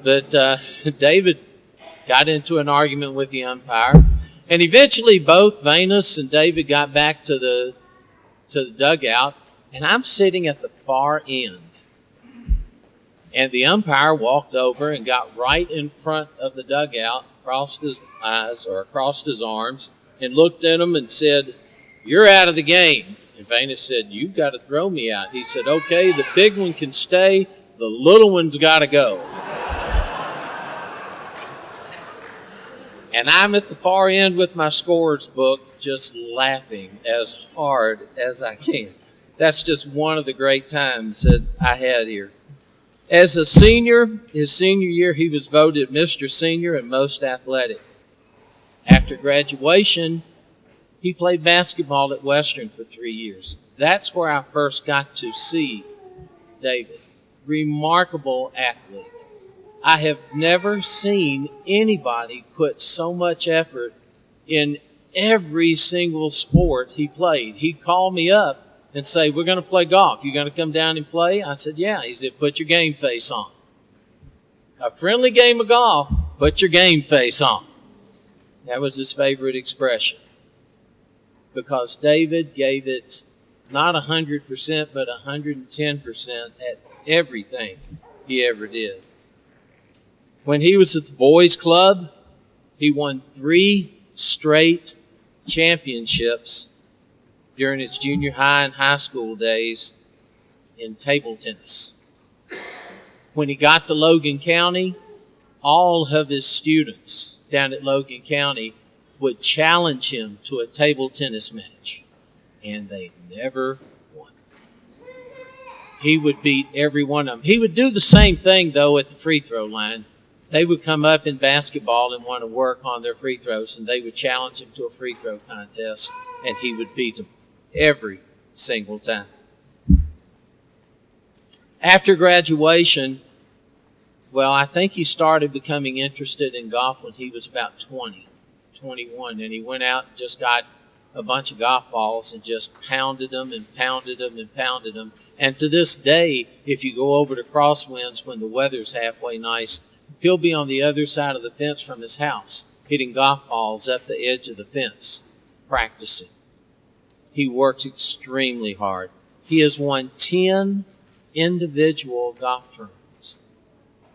But David got into an argument with the umpire, and eventually both Venus and David got back to the dugout, and I'm sitting at the far end. And the umpire walked over and got right in front of the dugout, crossed his eyes or across his arms, and looked at him and said, "You're out of the game." And Venus said, "You've got to throw me out." He said, "Okay, the big one can stay, the little one's got to go." And I'm at the far end with my scores book, just laughing as hard as I can. That's just one of the great times that I had here. As a senior, his senior year, he was voted Mr. Senior and Most Athletic. After graduation, he played basketball at Western for 3 years. That's where I first got to see David. Remarkable athlete. I have never seen anybody put so much effort in every single sport he played. He'd call me up and say, "We're going to play golf. You going to come down and play?" I said, "Yeah." He said, "Put your game face on." A friendly game of golf, put your game face on. That was his favorite expression. Because David gave it not 100%, but 110% at everything he ever did. When he was at the boys' club, he won 3 straight championships during his junior high and high school days in table tennis. When he got to Logan County, all of his students down at Logan County would challenge him to a table tennis match, and they never won. He would beat every one of them. He would do the same thing, though, at the free throw line. They would come up in basketball and want to work on their free throws, and they would challenge him to a free throw contest, and he would beat them every single time. After graduation, well, I think he started becoming interested in golf when he was about 21, and he went out and just got a bunch of golf balls and just pounded them and pounded them and pounded them. And to this day, if you go over to Crosswinds when the weather's halfway nice, he'll be on the other side of the fence from his house, hitting golf balls up the edge of the fence, practicing. He works extremely hard. He has won 10 individual golf tournaments.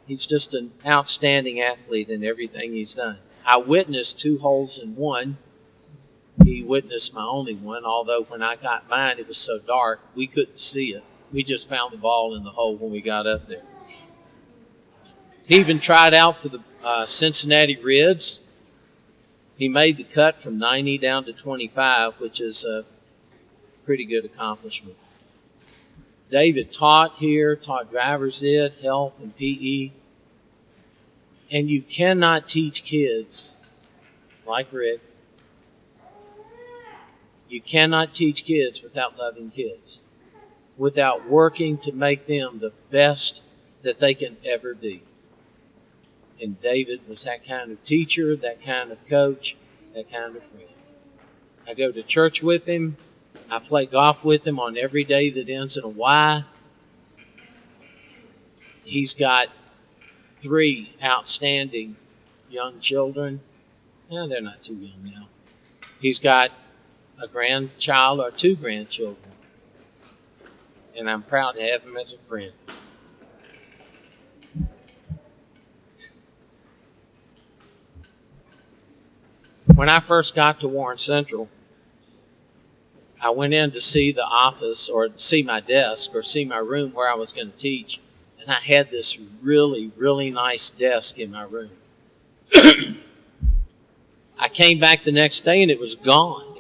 He's just an outstanding athlete in everything he's done. I witnessed 2 holes in one. He witnessed my only one, although when I got mine, it was so dark, we couldn't see it. We just found the ball in the hole when we got up there. He even tried out for the Cincinnati Reds. He made the cut from 90 down to 25, which is a pretty good accomplishment. David taught here, taught driver's ed, health, and PE. And you cannot teach kids like Rick. You cannot teach kids without loving kids, without working to make them the best that they can ever be. And David was that kind of teacher, that kind of coach, that kind of friend. I go to church with him. I play golf with him on every day that ends in a Y. He's got 3 outstanding young children. No, they're not too young now. He's got a grandchild or 2 grandchildren. And I'm proud to have him as a friend. When I first got to Warren Central, I went in to see the office or see my desk or see my room where I was going to teach. And I had this really, really nice desk in my room. I came back the next day and it was gone.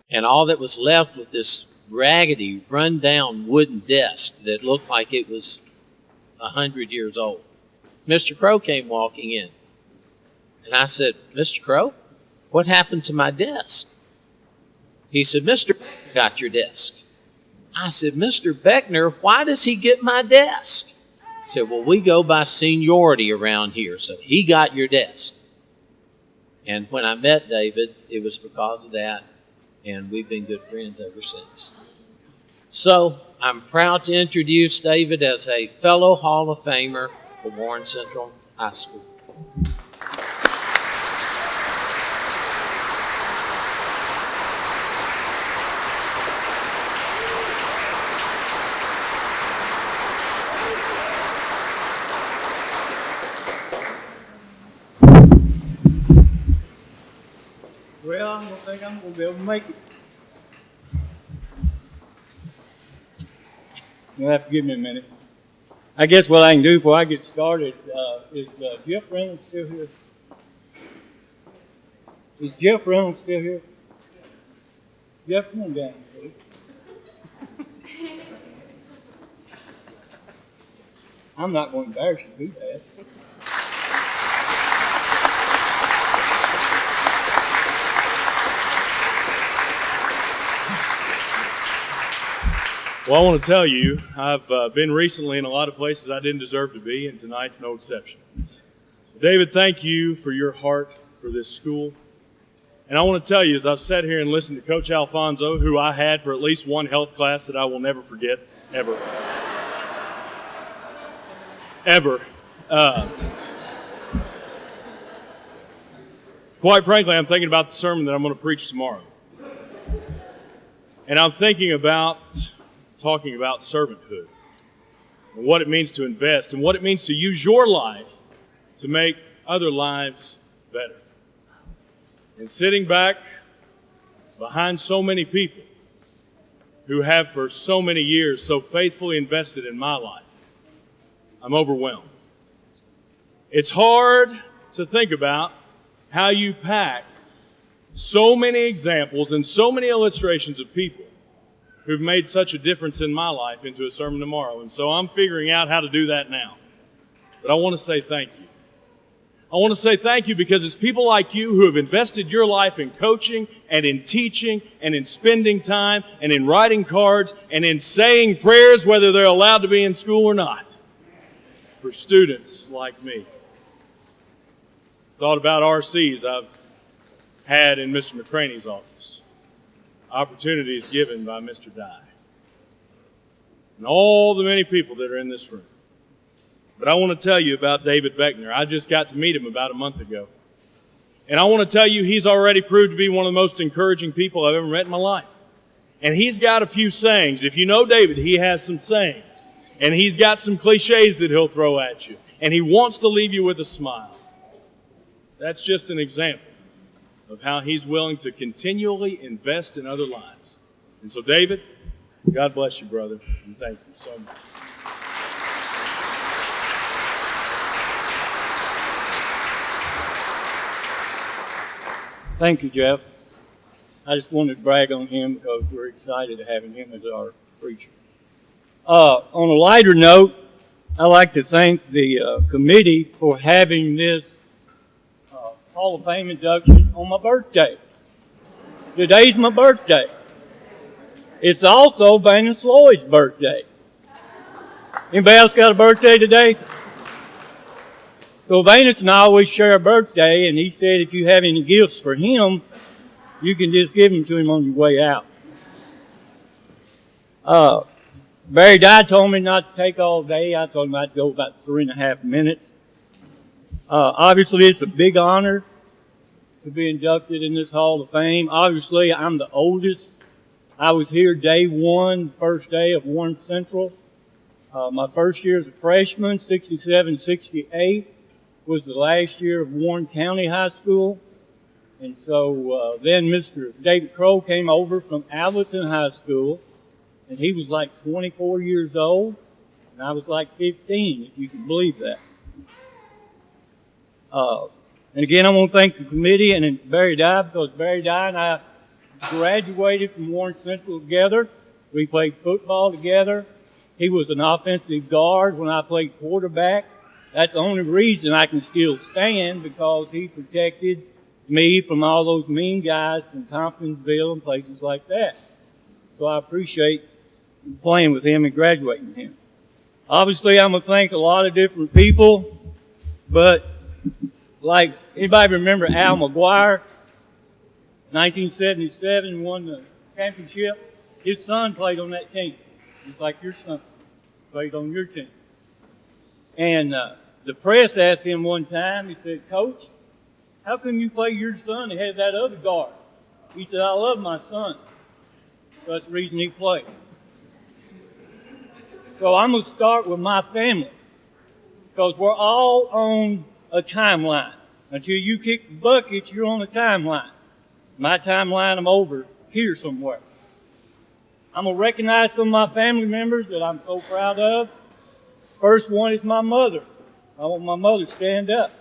And all that was left was this raggedy, run-down wooden desk that looked like it was 100 years old. Mr. Crow came walking in. And I said, "Mr. Crow, what happened to my desk?" He said, "Mr. Beckner got your desk." I said, "Mr. Beckner, why does he get my desk?" He said, "Well, we go by seniority around here, so he got your desk." And when I met David, it was because of that, and we've been good friends ever since. So I'm proud to introduce David as a fellow Hall of Famer for Warren Central High School. Well, I don't think I'm going to be able to make it. You'll have to give me a minute. I guess what I can do before I get started is Jeff Reynolds still here? Is Jeff Reynolds still here? Jeff, come on down, please. I'm not going to embarrass you too bad. Well, I want to tell you, I've been recently in a lot of places I didn't deserve to be, and tonight's no exception. David, thank you for your heart for this school. And I want to tell you, as I've sat here and listened to Coach Alfonso, who I had for at least one health class that I will never forget, ever. Ever. Quite frankly, I'm thinking about the sermon that I'm going to preach tomorrow. And I'm thinking about talking about servanthood and what it means to invest and what it means to use your life to make other lives better. And sitting back behind so many people who have for so many years so faithfully invested in my life, I'm overwhelmed. It's hard to think about how you pack so many examples and so many illustrations of people who've made such a difference in my life into a sermon tomorrow. And so I'm figuring out how to do that now. But I want to say thank you. I want to say thank you because it's people like you who have invested your life in coaching and in teaching and in spending time and in writing cards and in saying prayers whether they're allowed to be in school or not for students like me. Thought about RCs I've had in Mr. McCraney's office. Opportunities given by Mr. Dye. And all the many people that are in this room. But I want to tell you about David Beckner. I just got to meet him about a month ago. And I want to tell you he's already proved to be one of the most encouraging people I've ever met in my life. And he's got a few sayings. If you know David, he has some sayings. And he's got some cliches that he'll throw at you. And he wants to leave you with a smile. That's just an example of how he's willing to continually invest in other lives. And so, David, God bless you, brother, and thank you so much. Thank you, Jeff. I just wanted to brag on him because we're excited to having him as our preacher. On a lighter note, I'd like to thank the committee for having this Hall of Fame induction on my birthday. Today's my birthday. It's also Vanna Lloyd's birthday. Anybody else got a birthday today? So Vanus and I always share a birthday, and he said if you have any gifts for him, you can just give them to him on your way out. Barry Dye told me not to take all day. I told him I'd go about 3.5 minutes. Obviously, it's a big honor to be inducted in this Hall of Fame. Obviously, I'm the oldest. I was here day one, first day of Warren Central. My first year as a freshman, 67, 68. Was the last year of Warren County High School. And so then Mr. David Crow came over from Alberton High School, and he was like 24 years old, and I was like 15, if you can believe that. And again, I want to thank the committee and Barry Dye, because Barry Dye and I graduated from Warren Central together. We played football together. He was an offensive guard when I played quarterback. That's the only reason I can still stand, because he protected me from all those mean guys from Tompkinsville and places like that. So I appreciate playing with him and graduating with him. Obviously, I'm going to thank a lot of different people, but like, anybody remember Al McGuire? 1977, won the championship. His son played on that team. Just like your son played on your team. And the press asked him one time, he said, Coach, how come you play your son ahead of that other guard? He said, I love my son. So that's the reason he played. So I'm going to start with my family, because we're all on a timeline. Until you kick the bucket, you're on a timeline. My timeline, I'm over here somewhere. I'm going to recognize some of my family members that I'm so proud of. First one is my mother. I want my mother to stand up.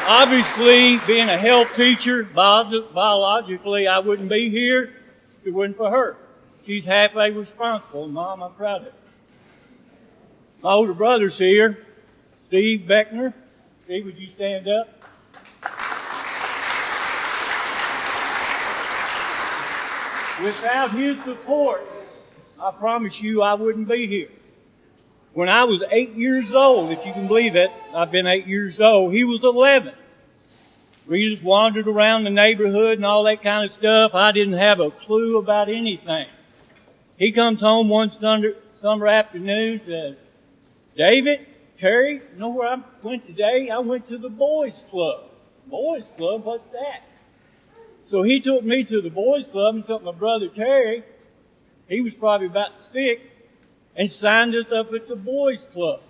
Obviously, being a health teacher, biologically, I wouldn't be here if it wasn't for her. She's halfway responsible. Mom, I'm proud of her. My older brother's here, Steve Beckner. Steve, would you stand up? Without his support, I promise you I wouldn't be here. When I was 8 years old, if you can believe it, I've been 8 years old, he was 11. We just wandered around the neighborhood and all that kind of stuff. I didn't have a clue about anything. He comes home one summer afternoon and says, David, Terry, you know where I went today? I went to the boys club. Boys club? What's that? So he took me to the boys club and took my brother Terry. He was probably about 6, and signed us up at the boys club.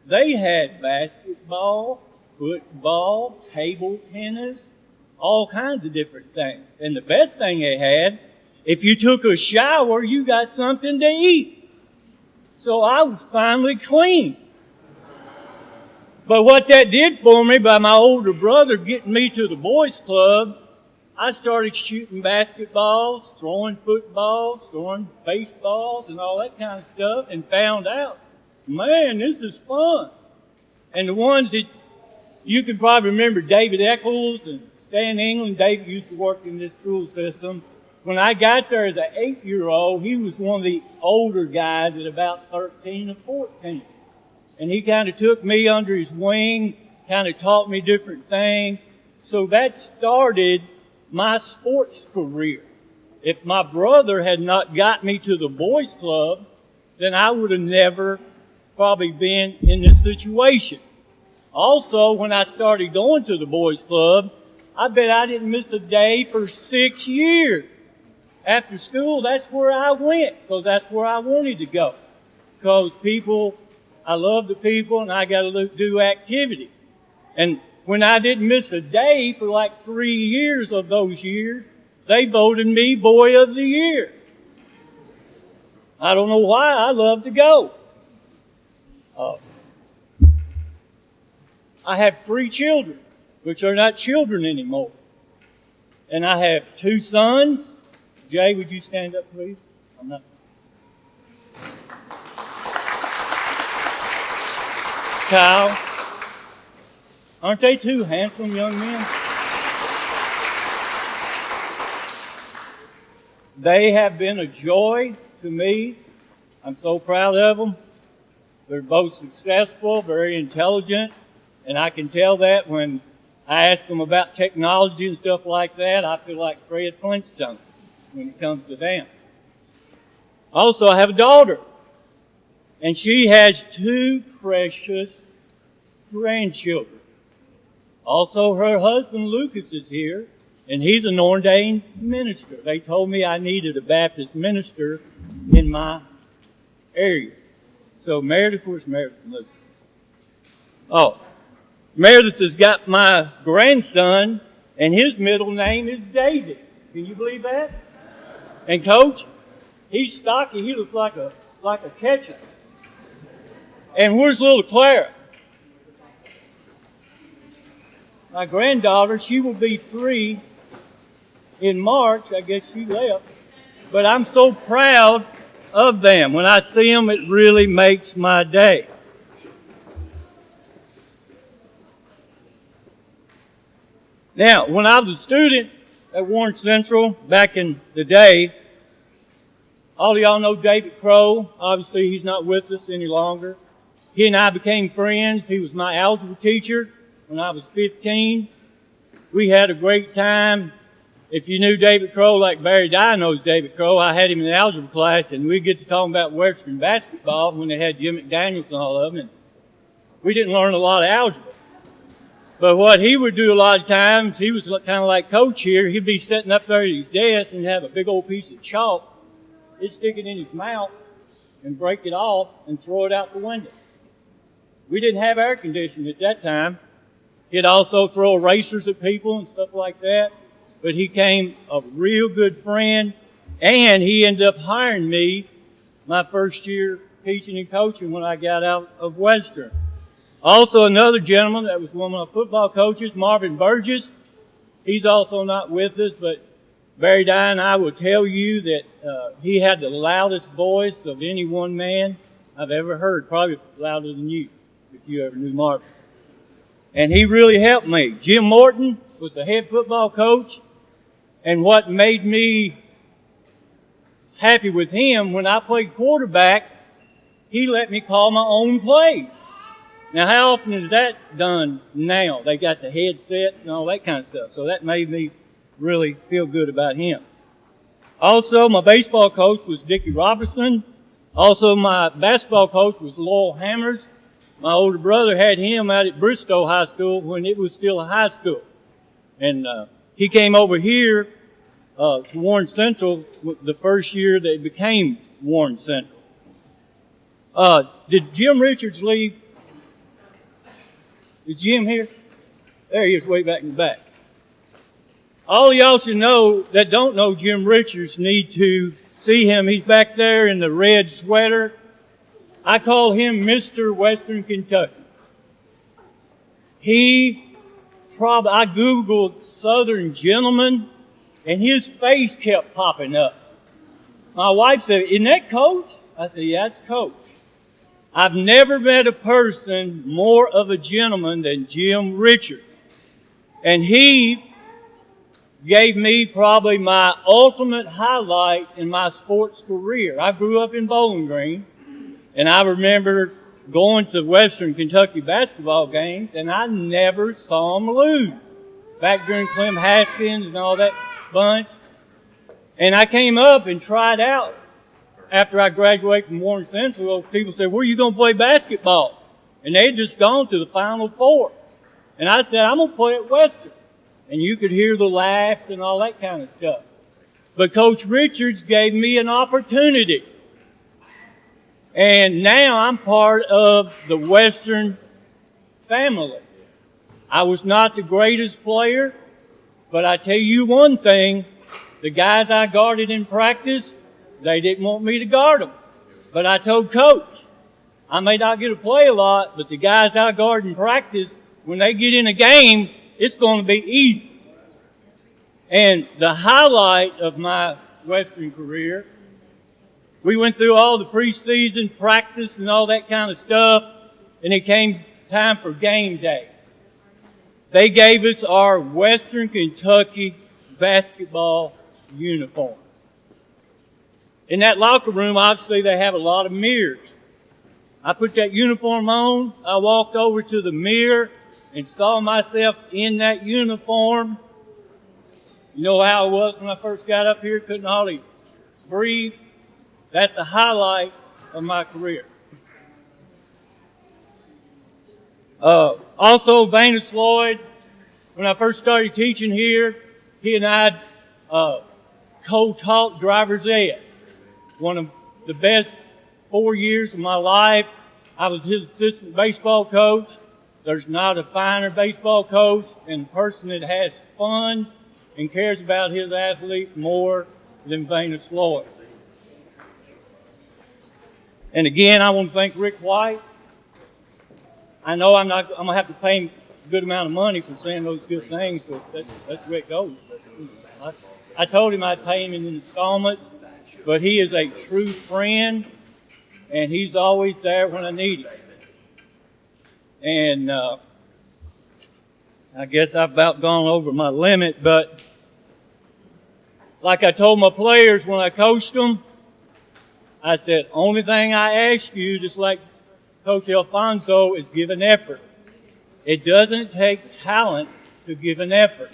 They had basketball, football, table tennis, all kinds of different things. And the best thing they had, if you took a shower, you got something to eat. So I was finally clean. But what that did for me, by my older brother getting me to the boys club, I started shooting basketballs, throwing footballs, throwing baseballs, and all that kind of stuff, and found out, man, this is fun. And the ones that you can probably remember, David Eccles and Stan England. David used to work in this school system. When I got there as an 8-year-old, he was one of the older guys at about 13 or 14. And he kind of took me under his wing, kind of taught me different things. So that started my sports career. If my brother had not got me to the boys club, then I would have never probably been in this situation. Also, when I started going to the boys club, I bet I didn't miss a day for 6 years. After school, that's where I went, because that's where I wanted to go. Because I love the people, and I got to do activities. And when I didn't miss a day for like 3 years of those years, they voted me Boy of the Year. I don't know why. I love to go. I have 3 children, which are not children anymore. And I have 2 sons. Jay, would you stand up, please? I'm not. Kyle. Aren't they 2 handsome young men? They have been a joy to me. I'm so proud of them. They're both successful, very intelligent, and I can tell that when I ask them about technology and stuff like that. I feel like Fred Flintstone when it comes to them. Also, I have a daughter, and she has 2 precious grandchildren. Also, her husband Lucas is here, and he's an ordained minister. They told me I needed a Baptist minister in my area. So Meredith, where's Meredith and Lucas? Oh, Meredith has got my grandson, and his middle name is David. Can you believe that? And Coach, he's stocky. He looks like a catcher. And where's little Clara? My granddaughter, she will be 3 in March. I guess she left. But I'm so proud of them. When I see them, it really makes my day. Now, when I was a student at Warren Central back in the day, all of y'all know David Crow. Obviously, he's not with us any longer. He and I became friends. He was my algebra teacher when I was 15. We had a great time. If you knew David Crow like Barry Dye knows David Crow, I had him in the algebra class, and we'd get to talking about Western basketball when they had Jim McDaniels and all of them. And we didn't learn a lot of algebra. But what he would do a lot of times, he was kind of like Coach here. He'd be sitting up there at his desk and have a big old piece of chalk. He'd stick it in his mouth and break it off and throw it out the window. We didn't have air conditioning at that time. He'd also throw erasers at people and stuff like that. But he became a real good friend, and he ended up hiring me my first year teaching and coaching when I got out of Western. Also, another gentleman that was one of my football coaches, Marvin Burgess. He's also not with us, but Barry Dye and I will tell you that he had the loudest voice of any one man I've ever heard, probably louder than you, if you ever knew Marvin. And he really helped me. Jim Morton was the head football coach, and what made me happy with him, when I played quarterback, he let me call my own plays. Now, how often is that done now? They got the headsets and all that kind of stuff. So that made me really feel good about him. Also, my baseball coach was Dickie Robertson. Also, my basketball coach was Lowell Hammers. My older brother had him out at Bristow High School when it was still a high school. And he came over here to Warren Central the first year that it became Warren Central. Did Jim Richards leave? Is Jim here? There he is, way back in the back. All of y'all should know that don't know Jim Richards need to see him. He's back there in the red sweater. I call him Mr. Western Kentucky. I Googled Southern Gentleman, and his face kept popping up. My wife said, "Isn't that Coach?" I said, "Yeah, it's Coach." I've never met a person more of a gentleman than Jim Richards. And he gave me probably my ultimate highlight in my sports career. I grew up in Bowling Green, and I remember going to Western Kentucky basketball games, and I never saw them lose. Back during Clem Haskins and all that bunch. And I came up and tried out after I graduated from Warren Central. People said, "Where are you going to play basketball?" and they had just gone to the Final Four. And I said, I'm going to play at Western. And you could hear the laughs and all that kind of stuff. But Coach Richards gave me an opportunity. And now I'm part of the Western family. I was not the greatest player, but I tell you one thing, the guys I guarded in practice, they didn't want me to guard them. But I told Coach, I may not get to play a lot, but the guys I guard in practice, when they get in a game, it's going to be easy. And the highlight of my Western career, we went through all the preseason practice and all that kind of stuff, and it came time for game day. They gave us our Western Kentucky basketball uniform. In that locker room, obviously, they have a lot of mirrors. I put that uniform on. I walked over to the mirror and saw myself in that uniform. You know how I was when I first got up here? Couldn't hardly breathe. That's the highlight of my career. Also, Venus Lloyd, when I first started teaching here, he and I co-taught driver's ed. One of the best 4 years of my life. I was his assistant baseball coach. There's not a finer baseball coach and a person that has fun and cares about his athlete more than Venus Lloyd. And again, I want to thank Rick White. I know I'm going to have to pay him a good amount of money for saying those good things, but that's where it goes. I told him I'd pay him in installments, but he is a true friend, and he's always there when I need him. And I guess I've about gone over my limit, but like I told my players when I coached them, I said, only thing I ask you, just like Coach Alfonso, is give an effort. It doesn't take talent to give an effort.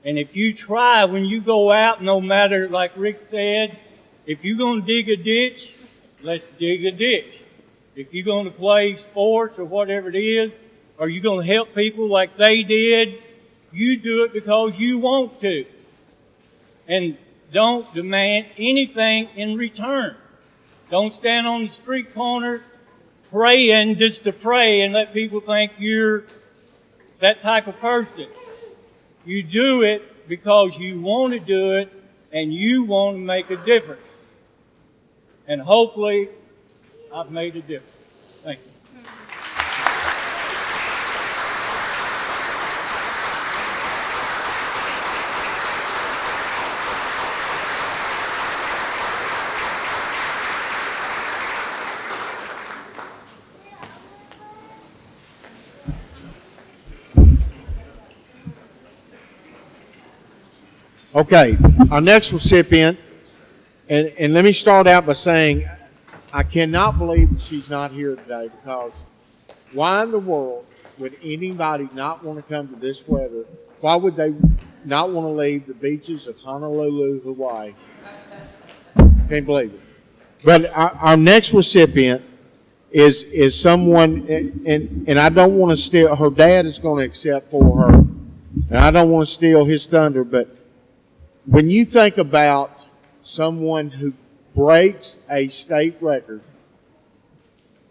And if you try, when you go out, no matter, like Rick said, if you're going to dig a ditch, let's dig a ditch. If you're going to play sports or whatever it is, or you're going to help people like they did, you do it because you want to. And don't demand anything in return. Don't stand on the street corner praying just to pray and let people think you're that type of person. You do it because you want to do it and you want to make a difference. And hopefully, I've made a difference. Thank you. Okay, our next recipient, and let me start out by saying I cannot believe that she's not here today, because why in the world would anybody not want to come to this weather? Why would they not want to leave the beaches of Honolulu, Hawaii? Can't believe it. But our next recipient is someone, and I don't want to steal, her dad is going to accept for her, and I don't want to steal his thunder, but when you think about someone who breaks a state record,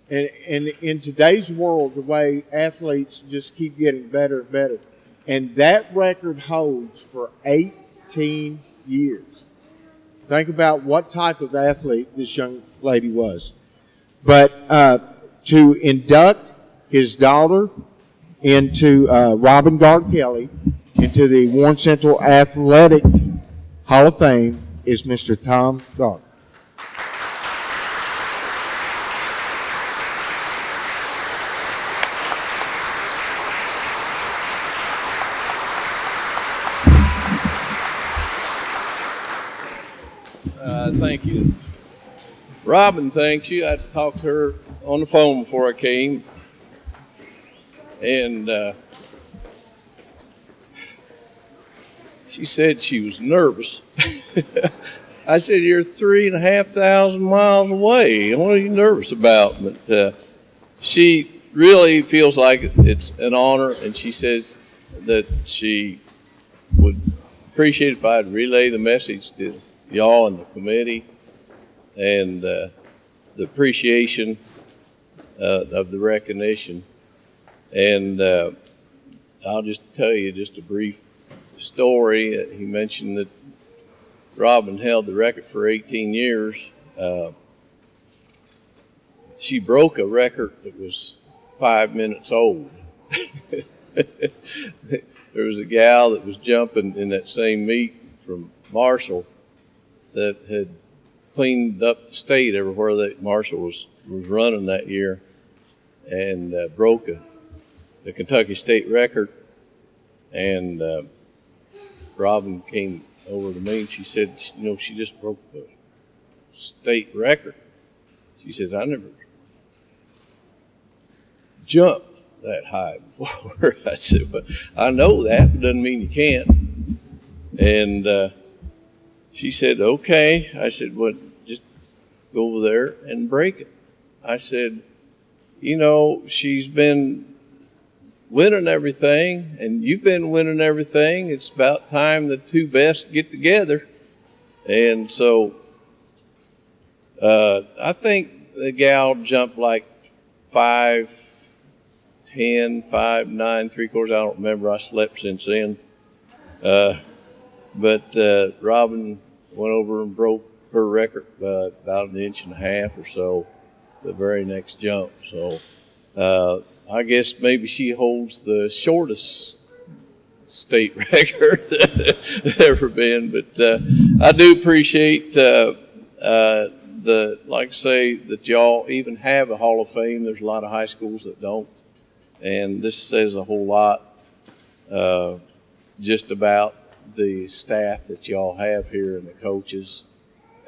and in today's world, the way athletes just keep getting better and better, and that record holds for 18 years. Think about what type of athlete this young lady was. But to induct his daughter into Robin Gard Kelly into the Warren Central Athletic Hall of Fame is Mr. Tom Gard. Thank you. Robin thanks you. I talked to her on the phone before I came. And she said she was nervous. I said, you're 3,500 miles away. What are you nervous about? But she really feels like it's an honor, and she says that she would appreciate if I'd relay the message to y'all and the committee and the appreciation of the recognition. And I'll just tell you just a brief story. He mentioned that Robin held the record for 18 years. She broke a record that was 5 minutes old. There was a gal that was jumping in that same meet from Marshall that had cleaned up the state everywhere that Marshall was running that year, and broke the Kentucky state record. And Robin came over to me and she said, you know, she just broke the state record. She says, I never jumped that high before. I said, well, I know that, but doesn't mean you can't. And she said, okay. I said, well, just go over there and break it. I said, you know, she's been winning everything, and you've been winning everything. It's about time the two best get together. And so I think the gal jumped like 5'10", 5'9", 3/4. I don't remember. I slept since then. But Robin went over and broke her record by about 1.5 inches or so the very next jump. So I guess maybe she holds the shortest state record that's ever been. But I do appreciate like I say, that y'all even have a Hall of Fame. There's a lot of high schools that don't. And this says a whole lot just about the staff that y'all have here and the coaches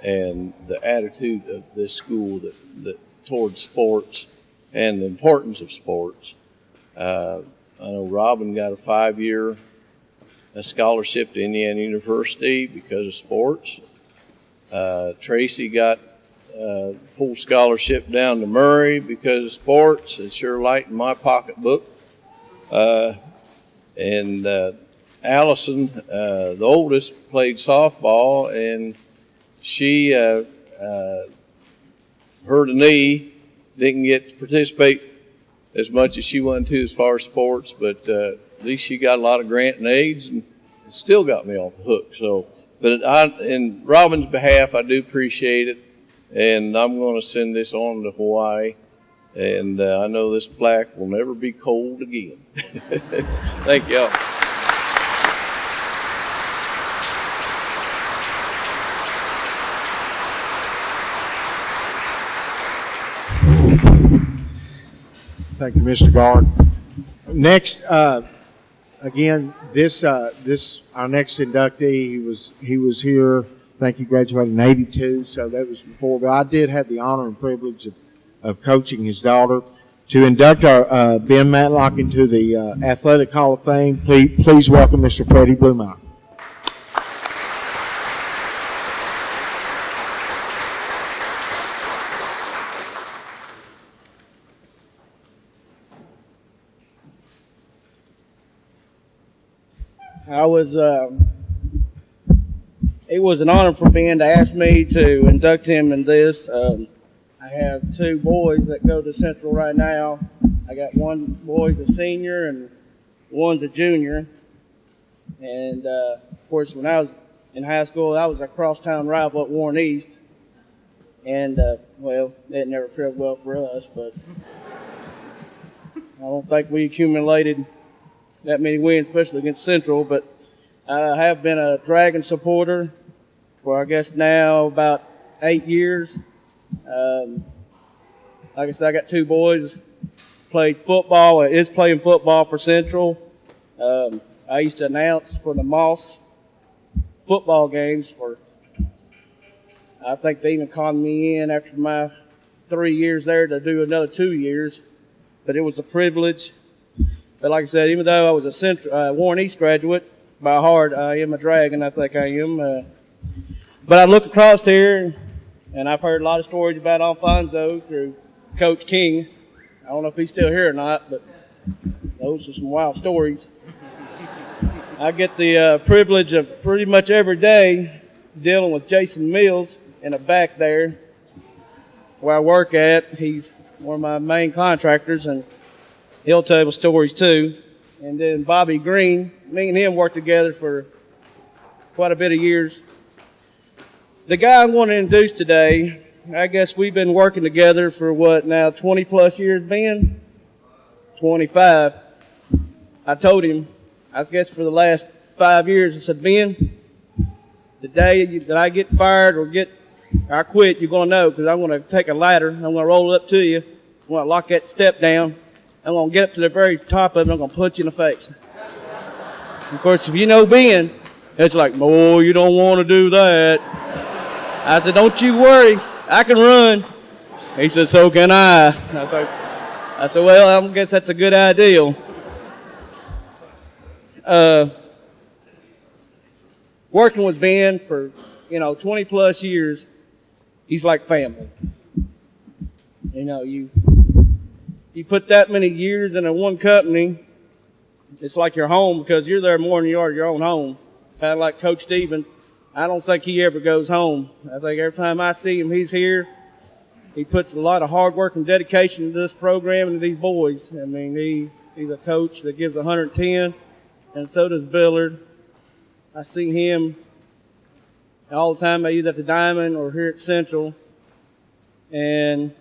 and the attitude of this school that towards sports and the importance of sports. I know Robin got a 5-year scholarship to Indiana University because of sports. Tracy got a full scholarship down to Murray because of sports. It sure lightened my pocketbook. And Allison, the oldest, played softball, and she hurt a knee, didn't get to participate as much as she wanted to as far as sports, but at least she got a lot of grant and aids and still got me off the hook. So, but in Robin's behalf, I do appreciate it, and I'm going to send this on to Hawaii, and I know this plaque will never be cold again. Thank y'all. Thank you, Mr. Gard. Next, again, this our next inductee. He was here. I think he graduated in '82, so that was before. But I did have the honor and privilege of coaching his daughter. To induct our Ben Matlock into the Athletic Hall of Fame, please welcome Mr. Freddie Blumau. It was an honor for Ben to ask me to induct him in this. I have 2 boys that go to Central right now. I got one boy's a senior and one's a junior. And, of course, when I was in high school, I was a crosstown rival at Warren East. And, well, that never fared well for us, but I don't think we accumulated that many wins, especially against Central. But I have been a Dragon supporter for, I guess, now about 8 years. Like I said, I got 2 boys, played football, is playing football for Central. I used to announce for the Moss football games for, I think they even called me in after my 3 years there to do another 2 years, but it was a privilege. But like I said, even though I was a Central, Warren East graduate by heart, I am a Dragon, I think I am. But I look across here, and I've heard a lot of stories about Alfonso through Coach King, don't know if he's still here or not, but those are some wild stories. I get the privilege of pretty much every day dealing with Jason Mills in the back there where I work at. He's one of my main contractors, and he'll tell stories too. And then Bobby Green, me and him worked together for quite a bit of years. The guy I want to introduce today, I guess we've been working together for what now, 20 plus years, Ben? 25. I told him, I guess for the last 5 years, I said, Ben, the day that I get fired or I quit, you're going to know, because I'm going to take a ladder, I'm going to roll it up to you, I'm going to lock that step down, I'm going to get up to the very top of it, and I'm going to punch you in the face. Of course, if you know Ben, it's like, oh, you don't want to do that. I said, don't you worry, I can run. He said, so can I. I said, well, I guess that's a good idea. Working with Ben for, 20 plus years, he's like family. You put that many years in one company, it's like your home because you're there more than you are your own home. Kind of like Coach Stevens. I don't think he ever goes home. I think every time I see him, he's here. He puts a lot of hard work and dedication into this program and to these boys. I mean, he's a coach that gives 110, and so does Billard. I see him all the time, either at the Diamond or here at Central. And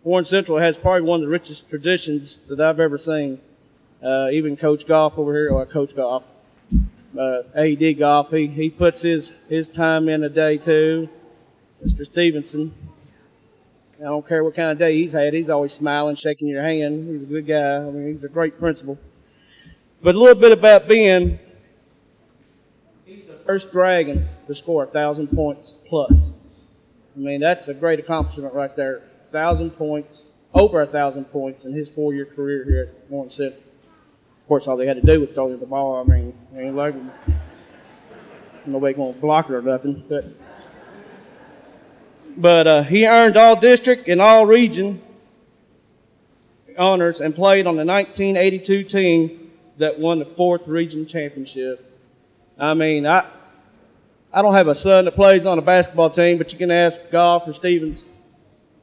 Warren Central has probably one of the richest traditions that I've ever seen. Even Coach Goff over here, or Coach Goff, AD Goff, he puts his time in a day too. Mr. Stevenson, I don't care what kind of day he's had, he's always smiling, shaking your hand. He's a good guy. I mean, he's a great principal. But a little bit about Ben. He's the first Dragon to score 1,000 points plus. I mean, that's a great accomplishment right there. 1,000 points, over 1,000 points in his 4-year career here at Warren Central. Of course, all they had to do was throw him the ball. I mean, ain't like nobody going to block it or nothing. But he earned all district and all region honors and played on the 1982 team that won the 4th region championship. I mean, I don't have a son that plays on a basketball team, but you can ask Goff or Stevens.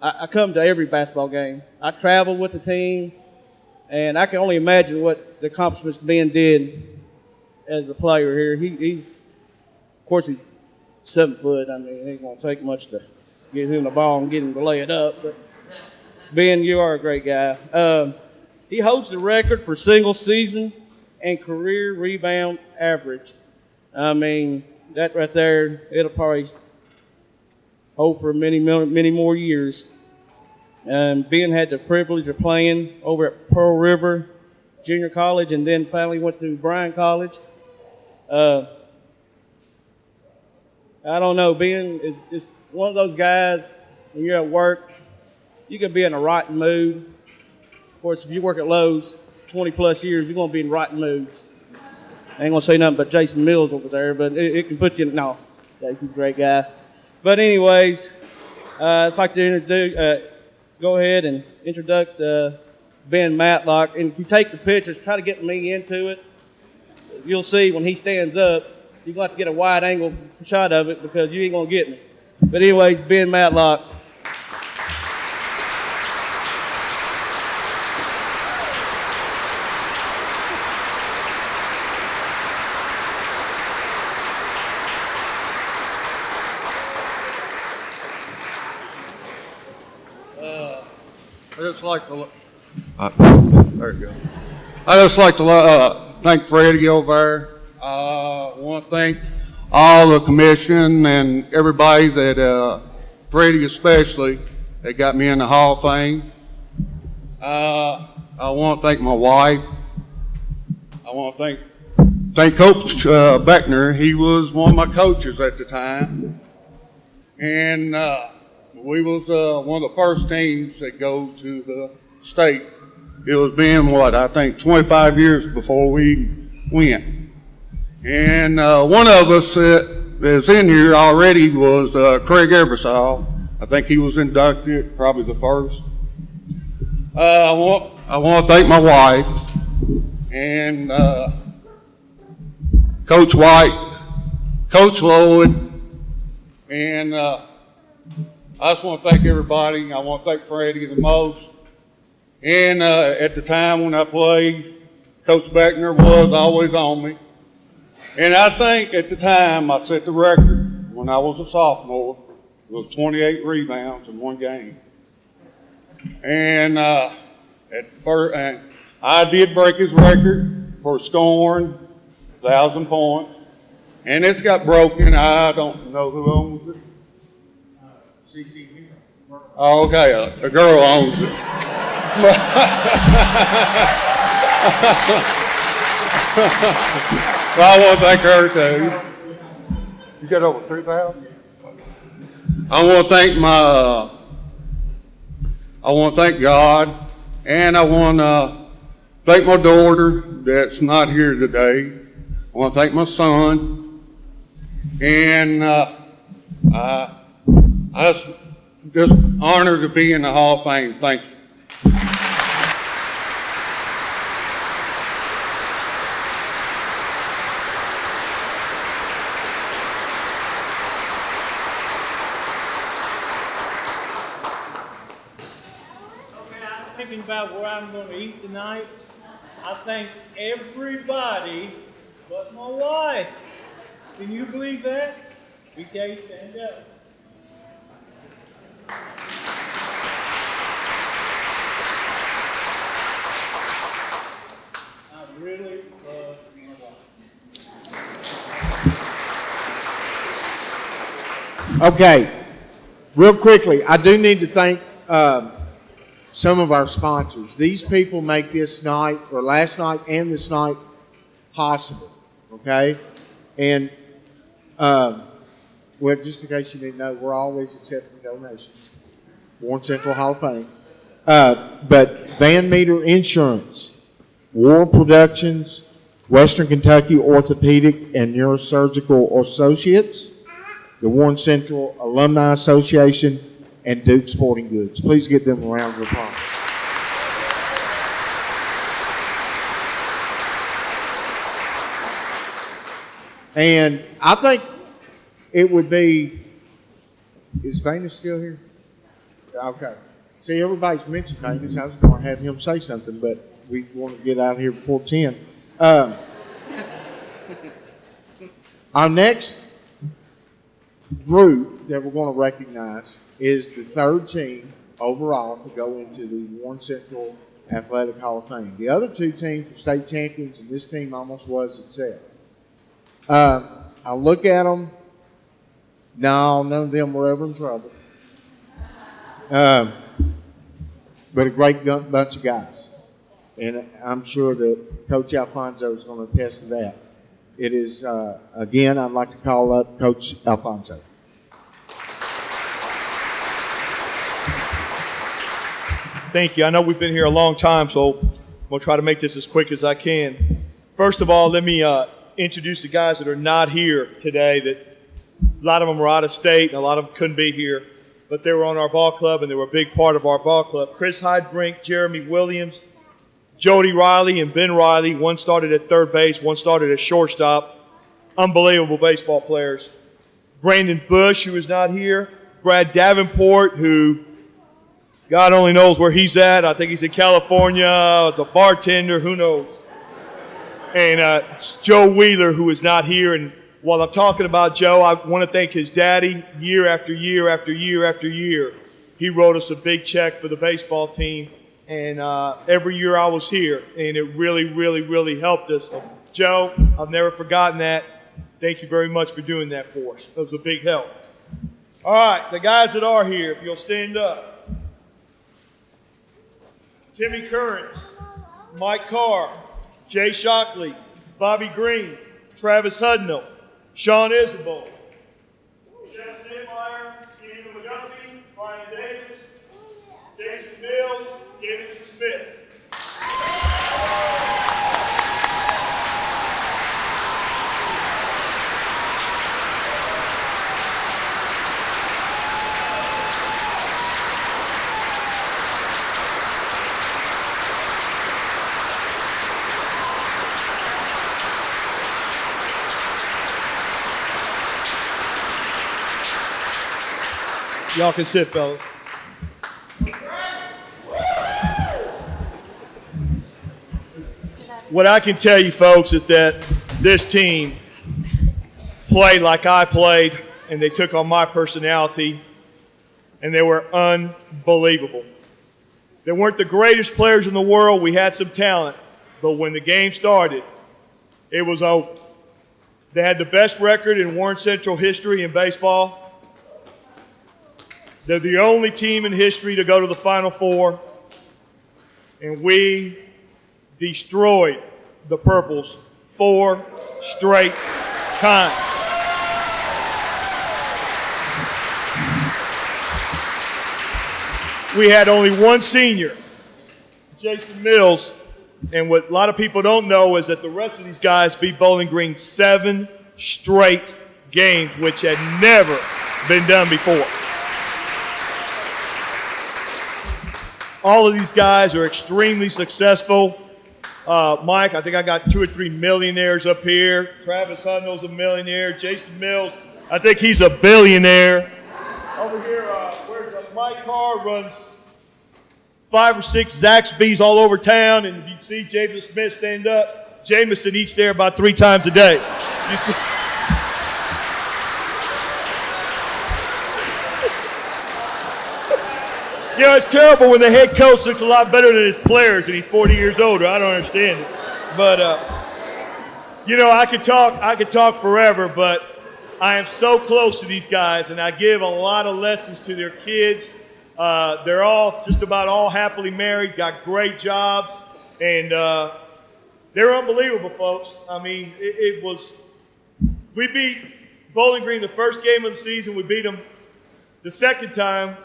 I come to every basketball game. I travel with the team, and I can only imagine what the accomplishments Ben did as a player here. He's, of course, he's 7 foot. I mean, it ain't going to take much to get him the ball and get him to lay it up. But Ben, you are a great guy. He holds the record for single season and career rebound average. I mean, that right there, it'll probably hold for many more years. Ben had the privilege of playing over at Pearl River Junior College and then finally went to Bryan College. I don't know, Ben is just one of those guys, when you're at work, you can be in a rotten mood. Of course, if you work at Lowe's 20 plus years, you're going to be in rotten moods. I ain't going to say nothing but Jason Mills over there, but it can put you in, no, Jason's a great guy. But anyways, I'd like to go ahead and introduce Ben Matlock. And if you take the pictures, try to get me into it. You'll see when he stands up, you're going to have to get a wide angle shot of it because you ain't going to get me. But anyways, Ben Matlock. I just like to thank Freddie over there. I want to thank all the commission and everybody that, Freddie especially, that got me in the Hall of Fame. I want to thank my wife. I want to thank Coach Beckner. He was one of my coaches at the time. And we was one of the first teams that go to the state. It was being, 25 years before we went. And one of us that's in here already was Craig Eversole. I think he was inducted, probably the first. I want to thank my wife and Coach White, Coach Lloyd, and I just want to thank everybody. I want to thank Freddie the most. And at the time when I played, Coach Beckner was always on me. And I think at the time I set the record when I was a sophomore. It was 28 rebounds in one game. And I did break his record for scoring 1,000 points. And it's got broken. I don't know who owns it. Oh, okay, a girl owns it. So I want to thank her too. She got over 3,000. I want to thank God, and I want to thank my daughter that's not here today. I want to thank my son, and I just honored to be in the Hall of Fame. Thank you. Thinking about where I'm going to eat tonight, I thank everybody but my wife. Can you believe that? BK, stand up. I really love my wife. Okay, real quickly, I do need to thank some of our sponsors. These people make this night, or last night and this night, possible, okay? And, well, just in case you didn't know, we're always accepting donations. Warren Central Hall of Fame. But Van Meter Insurance, War Productions, Western Kentucky Orthopedic and Neurosurgical Associates, the Warren Central Alumni Association, and Duke Sporting Goods. Please give them a round of applause. And I think it would be, is Vanus still here? Okay. See, everybody's mentioned Vanus. I was going to have him say something, but we want to get out of here before 10. Our next group that we're going to recognize is the third team overall to go into the Warren Central Athletic Hall of Fame. The other two teams were state champions, and this team almost was itself. I look at them. No, none of them were ever in trouble. But a great bunch of guys. And I'm sure that Coach Alfonso is going to attest to that. It is, again, I'd like to call up Coach Alfonso. Thank you. I know we've been here a long time, so I'm going to try to make this as quick as I can. First of all, let me introduce the guys that are not here today. That a lot of them were out of state, and a lot of them couldn't be here, but they were on our ball club, and they were a big part of our ball club. Chris Hydebrink, Jeremy Williams, Jody Riley, and Ben Riley. One started at third base, one started at shortstop. Unbelievable baseball players. Brandon Bush, who is not here. Brad Davenport, who God only knows where he's at. I think he's in California, the bartender, who knows. And Joe Wheeler, who is not here. And while I'm talking about Joe, I want to thank his daddy. Year after year after year after year, he wrote us a big check for the baseball team. And every year I was here, and it really, really, really helped us. So, Joe, I've never forgotten that. Thank you very much for doing that for us. It was a big help. All right, the guys that are here, if you'll stand up. Timmy Currents, Mike Carr, Jay Shockley, Bobby Green, Travis Hudnall, Sean Isabel, Jeff Steinmeier, Stephen McGuffey, Brian Davis, Jason Mills, Jameson Smith. Y'all can sit, fellas. What I can tell you, folks, is that this team played like I played, and they took on my personality, and they were unbelievable. They weren't the greatest players in the world. We had some talent, but when the game started, it was over. They had the best record in Warren Central history in baseball. They're the only team in history to go to the Final Four, and we destroyed the Purples 4 straight times. We had only one senior, Jason Mills, and what a lot of people don't know is that the rest of these guys beat Bowling Green 7 straight games, which had never been done before. All of these guys are extremely successful. Mike, I think I got 2 or 3 millionaires up here. Travis Hunnell's a millionaire. Jason Mills, I think he's a billionaire. Over here, where's Mike Carr runs 5 or 6 Zaxby's all over town, and you see Jameson Smith stand up. Jameson eats there about 3 times a day. You see? You know, it's terrible when the head coach looks a lot better than his players and he's 40 years older. I don't understand it. But, you know, I could talk forever, but I am so close to these guys, and I give a lot of lessons to their kids. They're all just about all happily married, got great jobs, and they're unbelievable, folks. I mean, we beat Bowling Green the first game of the season. We beat them the second time.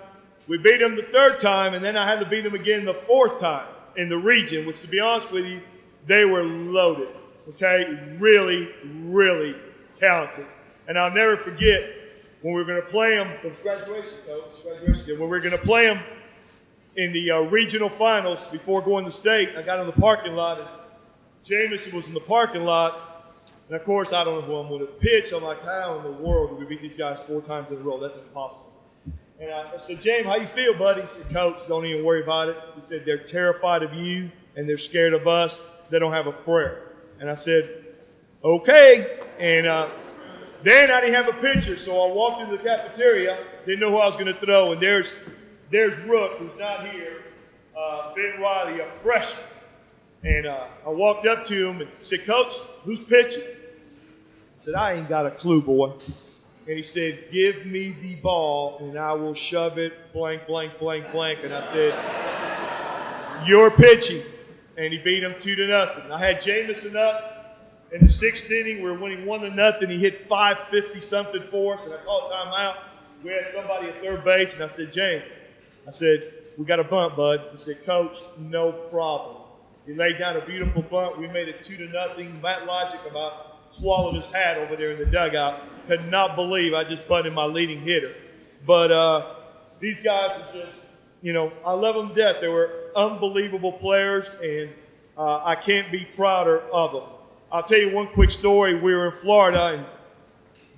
We beat them the third time, and then I had to beat them again the 4th time in the region, which, to be honest with you, they were loaded, okay? Really, really talented. And I'll never forget when we were going to play them, it was graduation, coach, when we were going to play them in the regional finals before going to state. I got in the parking lot, and Jameson was in the parking lot. And, of course, I don't know who I'm going to pitch. I'm like, how in the world do we beat these guys 4 times in a row? That's impossible. And I said, James, how you feel, buddy? He said, Coach, don't even worry about it. He said, they're terrified of you, and they're scared of us. They don't have a prayer. And I said, okay. And then I didn't have a pitcher, so I walked into the cafeteria, didn't know who I was going to throw, and there's Rook, who's not here, Ben Riley, a freshman. And I walked up to him and said, Coach, who's pitching? He said, I ain't got a clue, boy. And he said, give me the ball, and I will shove it blank, blank, blank, blank. And I said, you're pitching. And he beat him 2-0. I had Jameson up in the 6th inning. We were winning 1-0. He hit 550-something for us, and I called timeout. We had somebody at third base, and I said, James, I said, we got a bunt, bud. He said, Coach, no problem. He laid down a beautiful bunt. We made it 2-0. Matt Logic about swallowed his hat over there in the dugout. Could not believe I just bunted my leading hitter. But these guys were just, you know, I love them to death. They were unbelievable players, and I can't be prouder of them. I'll tell you one quick story. We were in Florida, and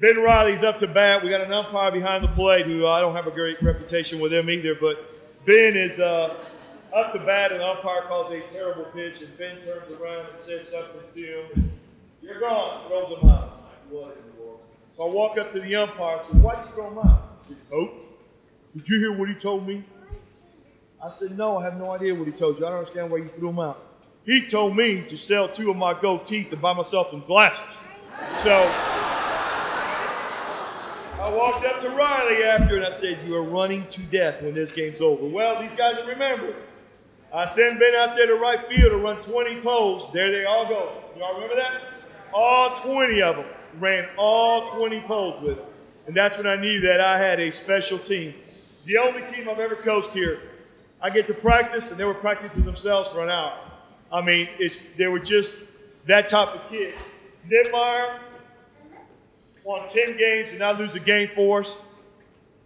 Ben Riley's up to bat. We got an umpire behind the plate who I don't have a great reputation with him either, but Ben is up to bat, and the umpire calls a terrible pitch, and Ben turns around and says something to him. You're gone. Throws him out. I'm like, what in the world? So I walk up to the umpire and say, why'd you throw him out? He said, Coach, did you hear what he told me? I said, no, I have no idea what he told you. I don't understand why you threw him out. He told me to sell 2 of my gold teeth and buy myself some glasses. So I walked up to Riley after and I said, you are running to death when this game's over. Well, these guys will remember. I sent Ben out there to right field to run 20 poles. There they all go. Y'all remember that? All 20 of them ran all 20 poles with them. And that's when I knew that I had a special team. The only team I've ever coached here, I get to practice, and they were practicing themselves for an hour. I mean, they were just that type of kids. Nidmeyer won 10 games and not lose a game for us.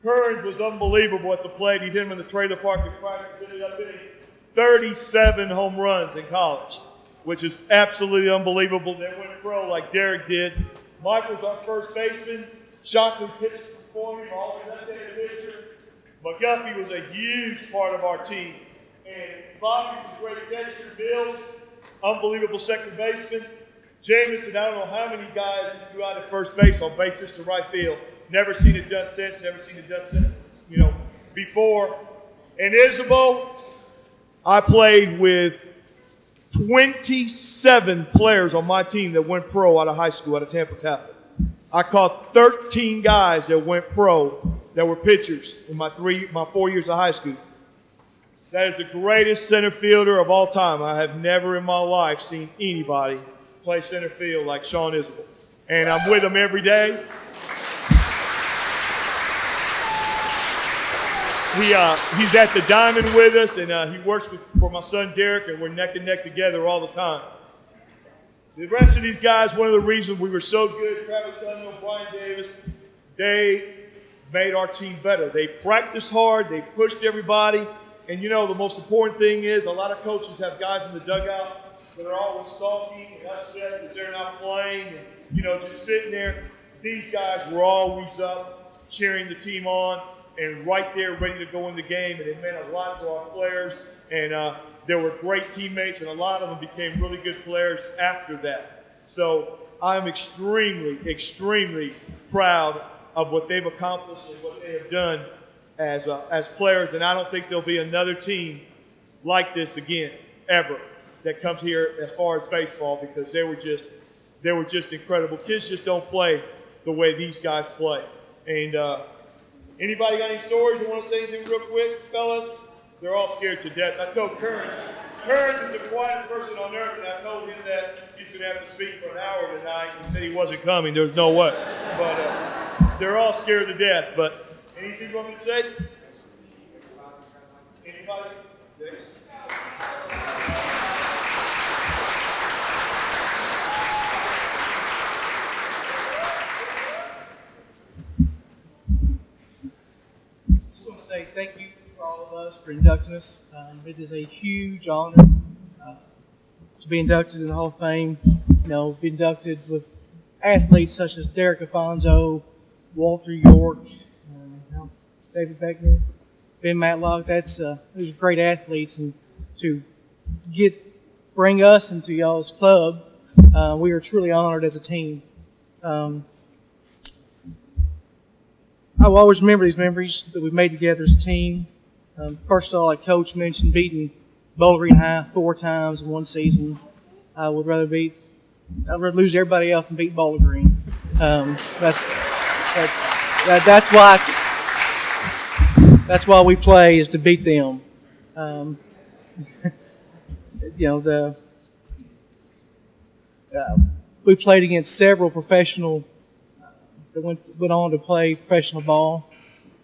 Kearns was unbelievable at the plate. He hit him in the trailer park in practice, ended up hitting 37 home runs in college, which is absolutely unbelievable. They went pro like Derek did. Mike was our first baseman. Shockley pitched for him, all the left-handed pitcher. McGuffey was a huge part of our team. And Bobby was great at catcher. Bills, unbelievable second baseman. Jameson, I don't know how many guys he threw out at first base on bases to right field. Never seen it done since, never seen it done since, before. And Isabel, I played with 27 players on my team that went pro out of high school, out of Tampa Catholic. I caught 13 guys that went pro that were pitchers in my 4 years of high school. That is the greatest center fielder of all time. I have never in my life seen anybody play center field like Sean Isabel. And I'm with him every day. He's at the Diamond with us, and he works for my son Derek, and we're neck and neck together all the time. The rest of these guys, one of the reasons we were so good, Travis Dunn, Brian Davis, they made our team better. They practiced hard, they pushed everybody, and the most important thing is a lot of coaches have guys in the dugout that are always sulking and upset because they're not playing and, just sitting there. These guys were always up, cheering the team on, and right there ready to go in the game, and it meant a lot to our players. And there were great teammates, and a lot of them became really good players after that. So I'm extremely, extremely proud of what they've accomplished and what they have done as players. And I don't think there'll be another team like this again, ever, that comes here as far as baseball, because they were just incredible. Kids just don't play the way these guys play. And anybody got any stories or want to say anything real quick, fellas? They're all scared to death. I told Kearns is the quietest person on earth, and I told him that he's going to have to speak for an hour tonight. He said he wasn't coming. There's no way. But they're all scared to death. But anything you want me to say? Anybody? Yes. I just want to say thank you for all of us for inducting us. It is a huge honor to be inducted in the Hall of Fame. Be inducted with athletes such as Rick Alfonso, Walter York, David Beckner, Ben Matlock. Those are great athletes, and to bring us into y'all's club, we are truly honored as a team. I will always remember these memories that we've made together as a team. First of all, like Coach mentioned, beating Bowling Green High 4 times in one season. I'd rather lose everybody else and beat Bowling Green. That's why we play, is to beat them. We played against several professional that went on to play professional ball.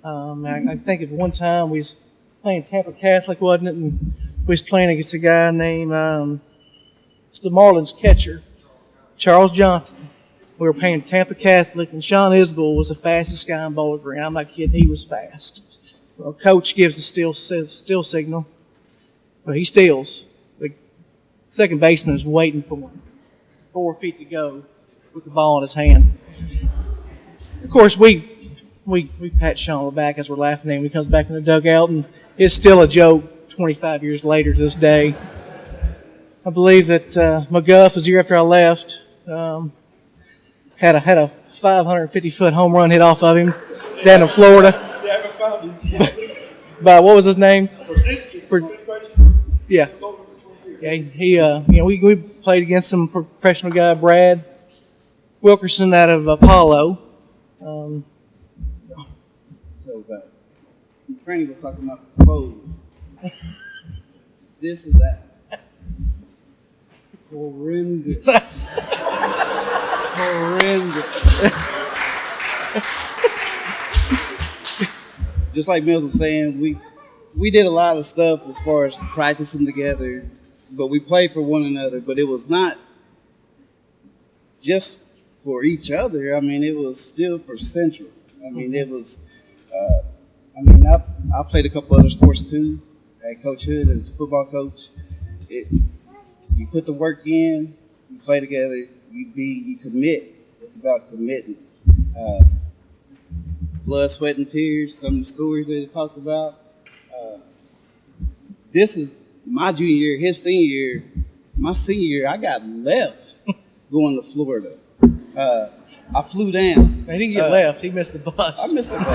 I think at one time we was playing Tampa Catholic, wasn't it? And we was playing against a guy named it's the Marlins catcher, Charles Johnson. We were playing Tampa Catholic, and Sean Isbell was the fastest guy in Bowling Green. I'm not kidding, he was fast. Well, Coach gives a still signal, but he steals. The second baseman is waiting for him, 4 feet to go, with the ball in his hand. Of course, we pat Sean on the back as we're laughing at him. He comes back in the dugout, and it's still a joke 25 years later to this day. I believe that McGuff, was the year after I left, had a 550-foot home run hit off of him down in Florida. But what was his name? Yeah. Yeah. We played against some professional guy, Brad Wilkerson, out of Apollo. So, Franny was talking about the fold. This is horrendous. Horrendous. Just like Mills was saying, we did a lot of stuff as far as practicing together, but we played for one another. But it was not just for each other. I mean, it was still for Central. I mean, it was. I played a couple other sports too. At Coach Hood as football coach, you put the work in, you play together, you commit. It's about commitment. blood, sweat, and tears, some of the stories that he talked about. This is my junior year, his senior year. My senior year, I got left going to Florida. I flew down. He didn't get left. He missed the bus. I missed the bus.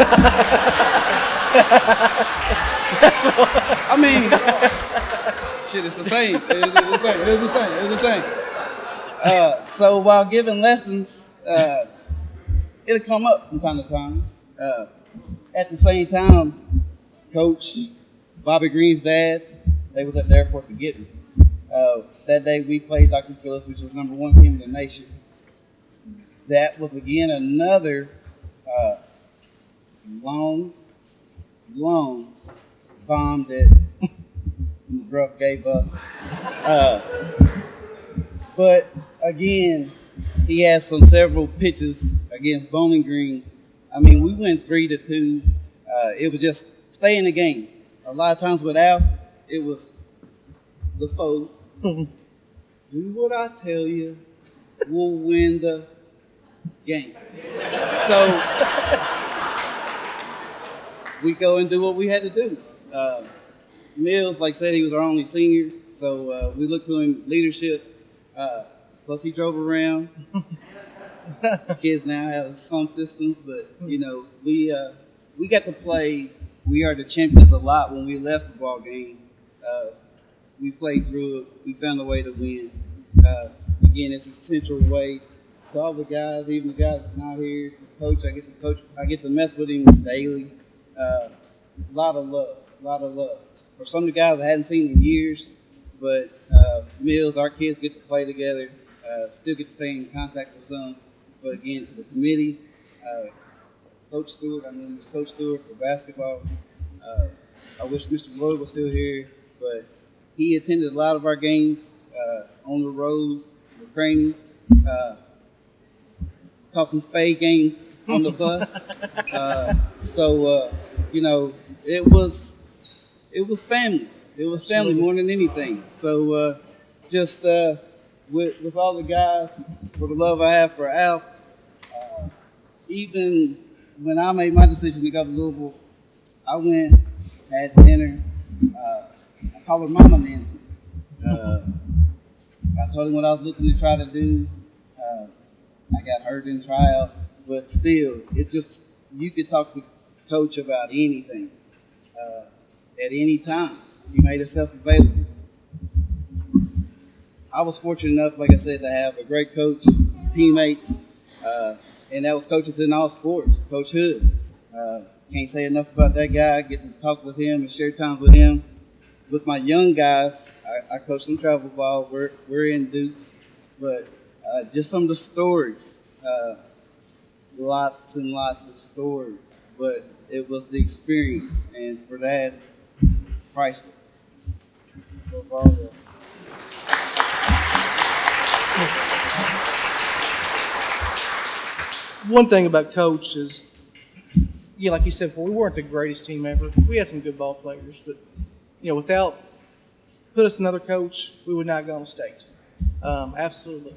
I mean, shit, it's the same. It's the same. So while giving lessons, it'll come up from time to time. At the same time, Coach Bobby Green's dad, they was at the airport to get me. That day we played Dr. Phillips, which is the number 1 team in the nation. That was again another long bomb that McGruff gave up. But again, he had several pitches against Bowling Green. I mean, we went 3-2. It was just stay in the game. A lot of times with Alf, it was the foe. Do what I tell you, we'll win the game. So we go and do what we had to do. Mills, like I said, he was our only senior, so we looked to him leadership. Plus, he drove around. Kids now have some systems, but you know, we got to play. We are the champions a lot when we left the ball game. We played through it. We found a way to win. Again, it's a central way. To all the guys, even the guys that's not here, coach. I get to mess with him daily. A lot of love. For some of the guys I hadn't seen in years, but Mills, our kids get to play together. Still get to stay in contact with some. But again, to the committee, Coach Stewart, I mean, it's Coach Stewart for basketball. I wish Mr. Lloyd was still here, but he attended a lot of our games on the road, with training. Caught some spade games on the bus. You know, it was family. It was family more than anything. So just with all the guys, for the love I have for Alf, even when I made my decision to go to Louisville, I went, had dinner. I called her Mama Nancy. I told him what I was looking to try to do. I got hurt in tryouts, but still, you could talk to Coach about anything at any time. He made himself available. I was fortunate enough, like I said, to have a great coach, teammates, and that was coaches in all sports. Coach Hood. Can't say enough about that guy. I get to talk with him and share times with him. With my young guys, I coach some travel ball. We're in Dukes, but just some of the stories, lots and lots of stories. But it was the experience, and for that, priceless. One thing about Coach is, yeah, like you said before, we weren't the greatest team ever. We had some good ball players, but without put us another coach, we would not go on state. Absolutely.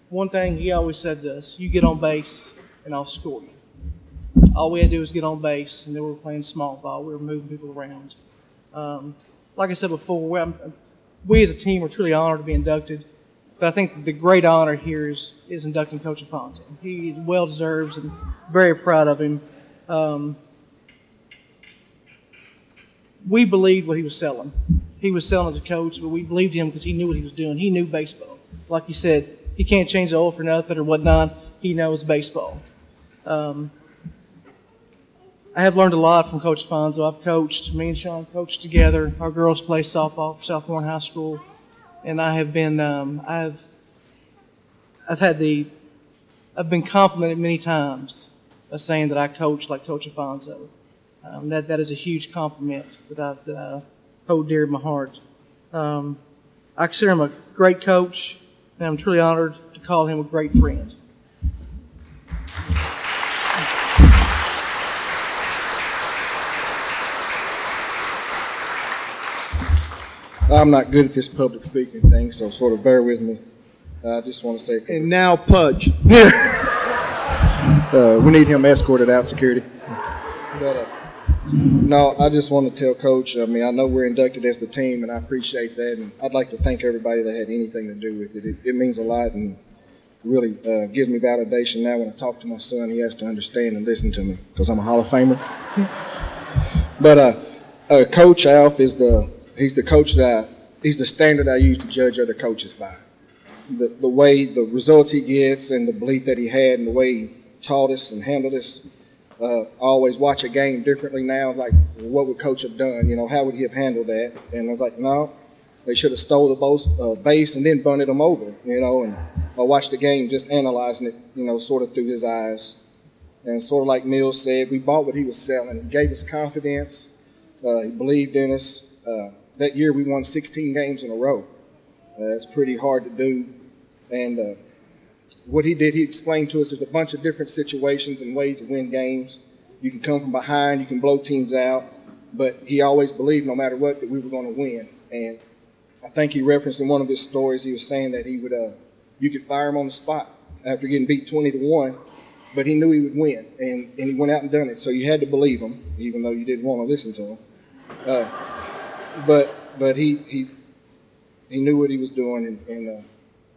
One thing he always said to us: you get on base, and I'll score you. All we had to do was get on base, and then we were playing small ball. We were moving people around. Like I said before, we as a team are truly honored to be inducted. But I think the great honor here is inducting Coach Alfonso. He well deserves, and very proud of him. We believed what he was selling. He was selling as a coach, but we believed him because he knew what he was doing. He knew baseball. Like you said, he can't change the oil for nothing or whatnot. He knows baseball. I have learned a lot from Coach Alfonso. Me and Sean coached together. Our girls play softball for South Warren High School. And I have been, I've been complimented many times by saying that I coach like Coach Alfonso. That is a huge compliment that I hold dear in my heart. I consider him a great coach, and I'm truly honored to call him a great friend. I'm not good at this public speaking thing, so sort of bear with me. I just want to say. And now Pudge. We need him escorted out, security. But no, I just want to tell Coach, I mean, I know we're inducted as the team, and I appreciate that. And I'd like to thank everybody that had anything to do with it. It means a lot and really gives me validation now when I talk to my son. He has to understand and listen to me because I'm a Hall of Famer. But Coach Alf he's the coach he's the standard I use to judge other coaches by. The way, the results he gets and the belief that he had and the way he taught us and handled us. I always watch a game differently now. It's like, well, what would Coach have done? You know, how would he have handled that? And I was like, no, they should have stole the base and then bunted them over, you know. And I watched the game just analyzing it, you know, sort of through his eyes. And sort of like Mills said, we bought what he was selling. He gave us confidence. He believed in us. That year we won 16 games in a row. It's pretty hard to do. And what he did, he explained to us there's a bunch of different situations and ways to win games. You can come from behind, you can blow teams out, but he always believed no matter what that we were going to win. And I think he referenced in one of his stories, he was saying that he would, you could fire him on the spot after getting beat 20-1, but he knew he would win, and he went out and done it. So you had to believe him, even though you didn't want to listen to him. But he knew what he was doing, and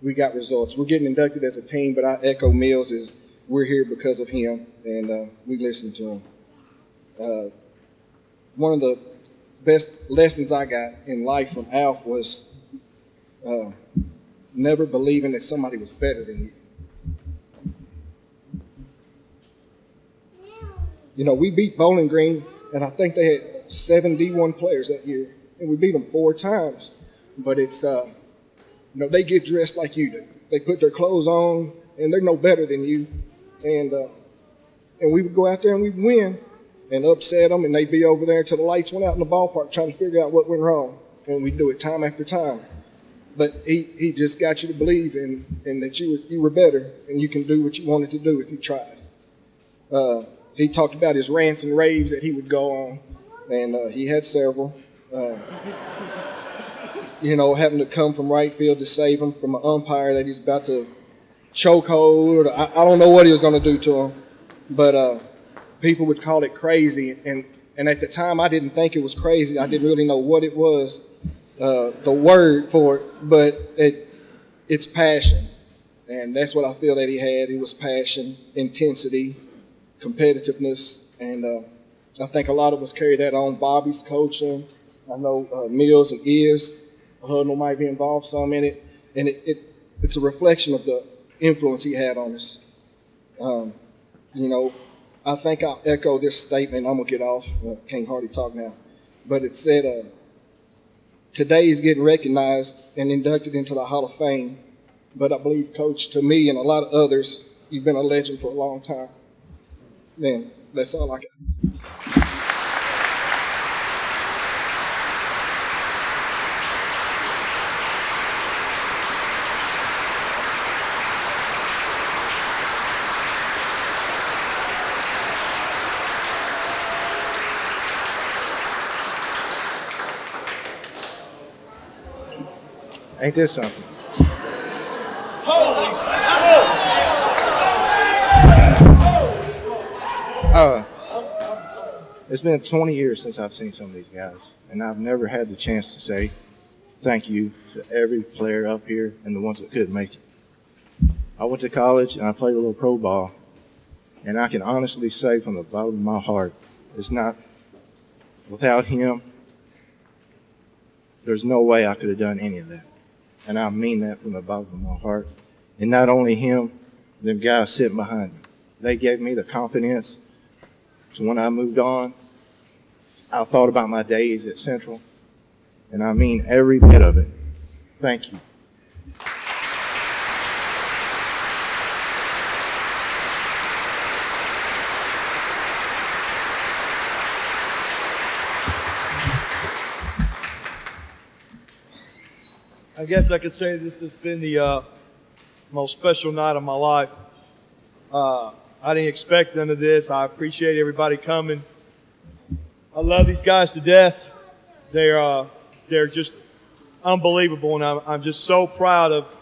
we got results. We're getting inducted as a team, but I echo Mills is we're here because of him, and we listen to him. One of the best lessons I got in life from Alf was never believing that somebody was better than you. You know, we beat Bowling Green, and I think they had 7 D1 players that year, and we beat them 4 times. But it's you know, they get dressed like you do. They put their clothes on, and they're no better than you. And we would go out there and we'd win and upset them, and they'd be over there till the lights went out in the ballpark trying to figure out what went wrong. And we'd do it time after time. But he just got you to believe in that you were better, and you can do what you wanted to do if you tried. He talked about his rants and raves that he would go on, and he had several. You know, having to come from right field to save him from an umpire that he's about to chokehold. I don't know what he was going to do to him, but people would call it crazy. And at the time, I didn't think it was crazy. I didn't really know what it was, the word for it, but it's passion. And that's what I feel that he had. It was passion, intensity, competitiveness, and I think a lot of us carry that on. Bobby's coaching. I know Mills and Huddle might be involved some in it, and it's a reflection of the influence he had on us. You know, I think I'll echo this statement. I'm going to get off. I can't hardly talk now. But it said, today he's getting recognized and inducted into the Hall of Fame, but I believe, Coach, to me and a lot of others, you've been a legend for a long time. Man, that's all I got. Ain't this something? Holy shit! It's been 20 years since I've seen some of these guys, and I've never had the chance to say thank you to every player up here and the ones that couldn't make it. I went to college and I played a little pro ball, and I can honestly say from the bottom of my heart, it's not without him, there's no way I could have done any of that. And I mean that from the bottom of my heart. And not only him, them guys sitting behind him. They gave me the confidence. So when I moved on, I thought about my days at Central, and I mean every bit of it. Thank you. I guess I could say this has been the most special night of my life. I didn't expect none of this. I appreciate everybody coming. I love these guys to death. They're just unbelievable, and I'm just so proud of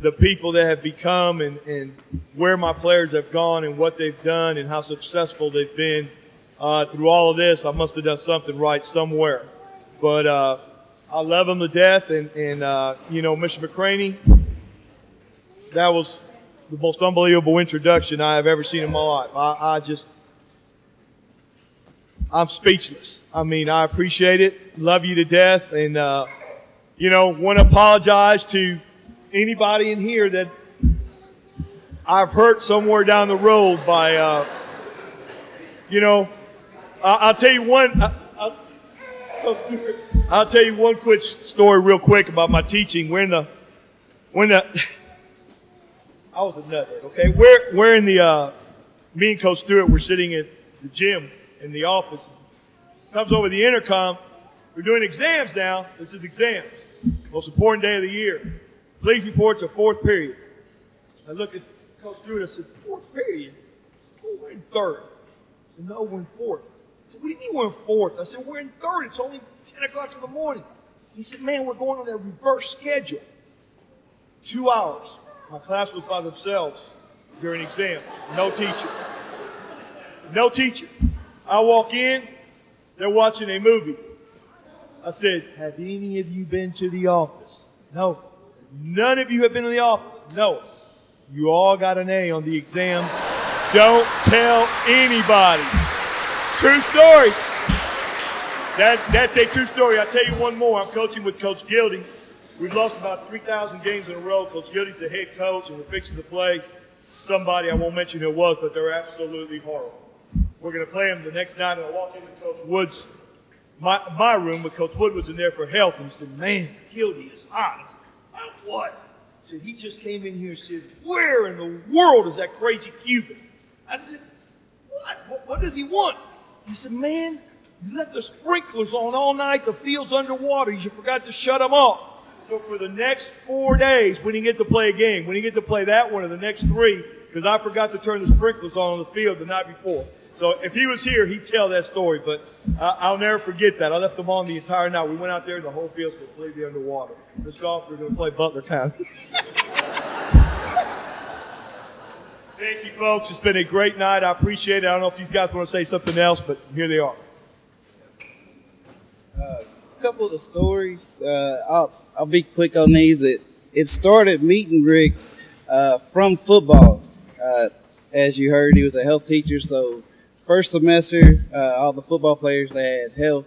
the people that have become and where my players have gone and what they've done and how successful they've been. through all of this, I must have done something right somewhere. But I love him to death. And Mr. McCraney, that was the most unbelievable introduction I have ever seen in my life. I'm speechless. I mean, I appreciate it. Love you to death. And, want to apologize to anybody in here that I've hurt somewhere down the road by, I'll tell you one, I'll tell you one quick story real quick about my teaching. When I was a nuthead, okay? We're in the, me and Coach Stewart were sitting at the gym in the office. Comes over the intercom. We're doing exams now. This is exams. Most important day of the year. Please report to fourth period. I look at Coach Stewart. I said, fourth period? I said, oh, we're in third. I said, no, we're in fourth. I said, what do you mean we're in fourth? I said, we're in third. It's only 10 o'clock in the morning. He said, man, we're going on that reverse schedule. 2 hours. My class was by themselves during exams. No teacher. No teacher. I walk in, they're watching a movie. I said, have any of you been to the office? No. None of you have been to the office? No. You all got an A on the exam. Don't tell anybody. True story. That's a true story. I'll tell you one more. I'm coaching with Coach Gildy. We've lost about 3,000 games in a row. Coach Gildy's the head coach, and we're fixing to play somebody, I won't mention who it was, but they're absolutely horrible. We're going to play them the next night, and I walk into Coach Wood's, my room, but Coach Wood was in there for health, and he said, man, Gildy is hot. I said, hot what? He said, he just came in here and said, where in the world is that crazy Cuban? I said, what? What does he want? He said, man, you left the sprinklers on all night, the field's underwater, you forgot to shut them off. So for the next 4 days, we didn't get to play a game. We didn't get to play that one or the next 3 because I forgot to turn the sprinklers on the field the night before. So if he was here, he'd tell that story, but I'll never forget that. I left them on the entire night. We went out there and the whole field's completely underwater. This golf, we're going to play Butler County. Thank you, folks. It's been a great night. I appreciate it. I don't know if these guys want to say something else, but here they are. A couple of the stories. I'll be quick on these. It started meeting Rick from football. As you heard, he was a health teacher, so first semester, all the football players, they had health.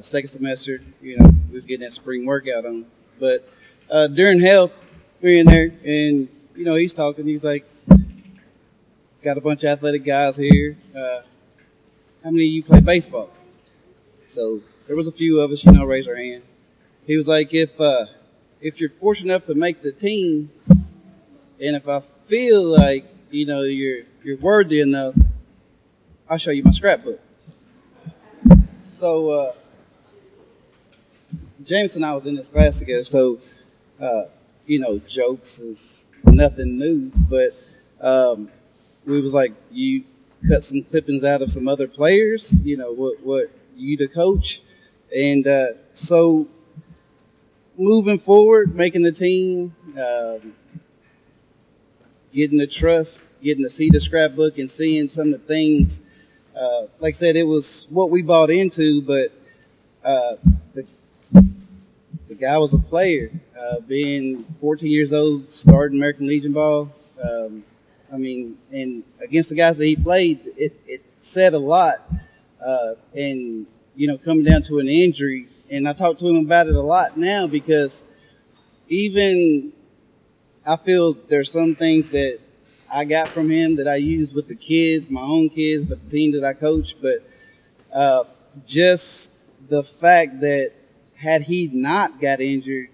Second semester, we was getting that spring workout on. But during health, we're in there, and, he's talking. He's like, got a bunch of athletic guys here. How many of you play baseball? So there was a few of us, raise our hand. He was like, if you're fortunate enough to make the team, and if I feel like, you're worthy enough, I'll show you my scrapbook. So, James and I was in this class together, so, jokes is nothing new, but we was like, you cut some clippings out of some other players, what you the coach. And so moving forward, making the team, getting the trust, getting to see the scrapbook and seeing some of the things, like I said, it was what we bought into, but the guy was a player, being 14 years old, starting American Legion ball. And against the guys that he played, it said a lot. And, coming down to an injury, and I talk to him about it a lot now because even I feel there's some things that I got from him that I use with the kids, my own kids, but the team that I coach. But just the fact that had he not got injured,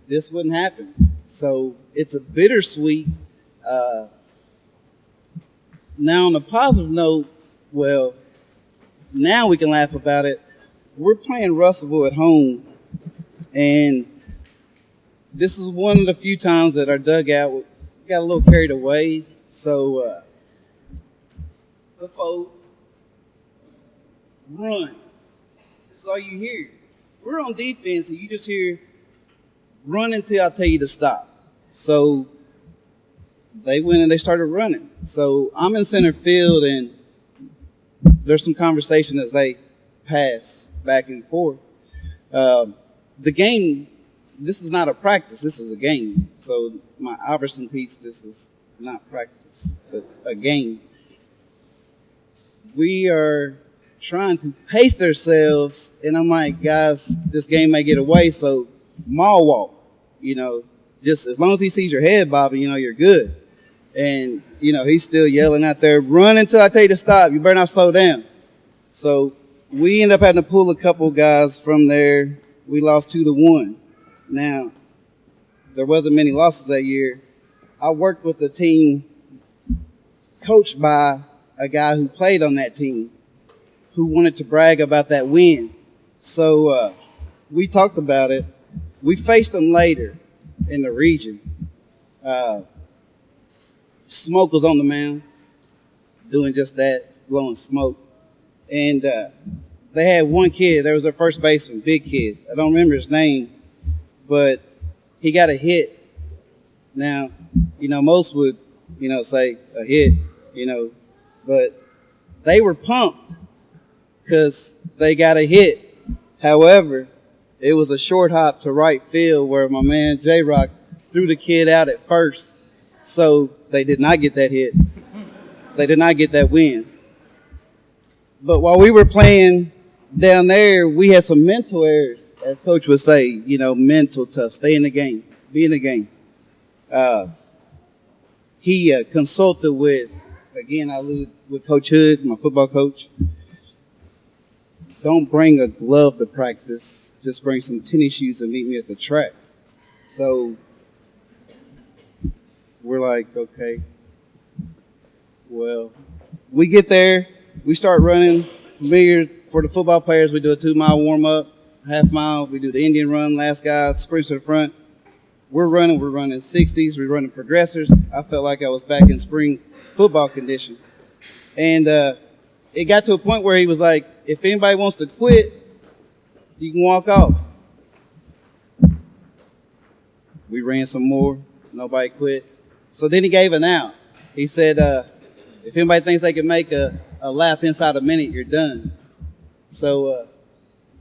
this wouldn't happen. So it's a bittersweet. Now, on a positive note, well, now we can laugh about it. We're playing Russellville at home, and this is one of the few times that our dugout got a little carried away. So the folk run. This is all you hear. We're on defense, and you just hear run until I tell you to stop. So they went and they started running. So I'm in center field, and there's some conversation as they pass back and forth. The game, this is not a practice, this is a game. So my Iverson piece, this is not practice, but a game. We are trying to pace ourselves, and I'm like, guys, this game may get away, so mall walk, just as long as he sees your head bobbing, you're good. And, he's still yelling out there, run until I tell you to stop. You better not slow down. So we end up having to pull a couple guys from there. We lost 2-1. Now, there wasn't many losses that year. I worked with a team coached by a guy who played on that team who wanted to brag about that win. So we talked about it. We faced them later in the region. Smoke was on the mound, doing just that, blowing smoke. And they had one kid, there was their first baseman, big kid. I don't remember his name, but he got a hit. Now, most would, say a hit, but they were pumped because they got a hit. However, it was a short hop to right field where my man J-Rock threw the kid out at first. So they did not get that hit. They did not get that win. But while we were playing down there, we had some mental errors, as Coach would say, mental tough, stay in the game, be in the game. He consulted with, again, I alluded with Coach Hood, my football coach. Don't bring a glove to practice. Just bring some tennis shoes and meet me at the track. So we're like, okay. Well, we get there. We start running. Familiar for the football players, we do a 2-mile warm-up, half mile. We do the Indian run, last guy sprints to the front. We're running 60s. We're running progressors. I felt like I was back in spring football condition. And it got to a point where he was like, if anybody wants to quit, you can walk off. We ran some more. Nobody quit. So then he gave an out. He said, if anybody thinks they can make a lap inside a minute, you're done. So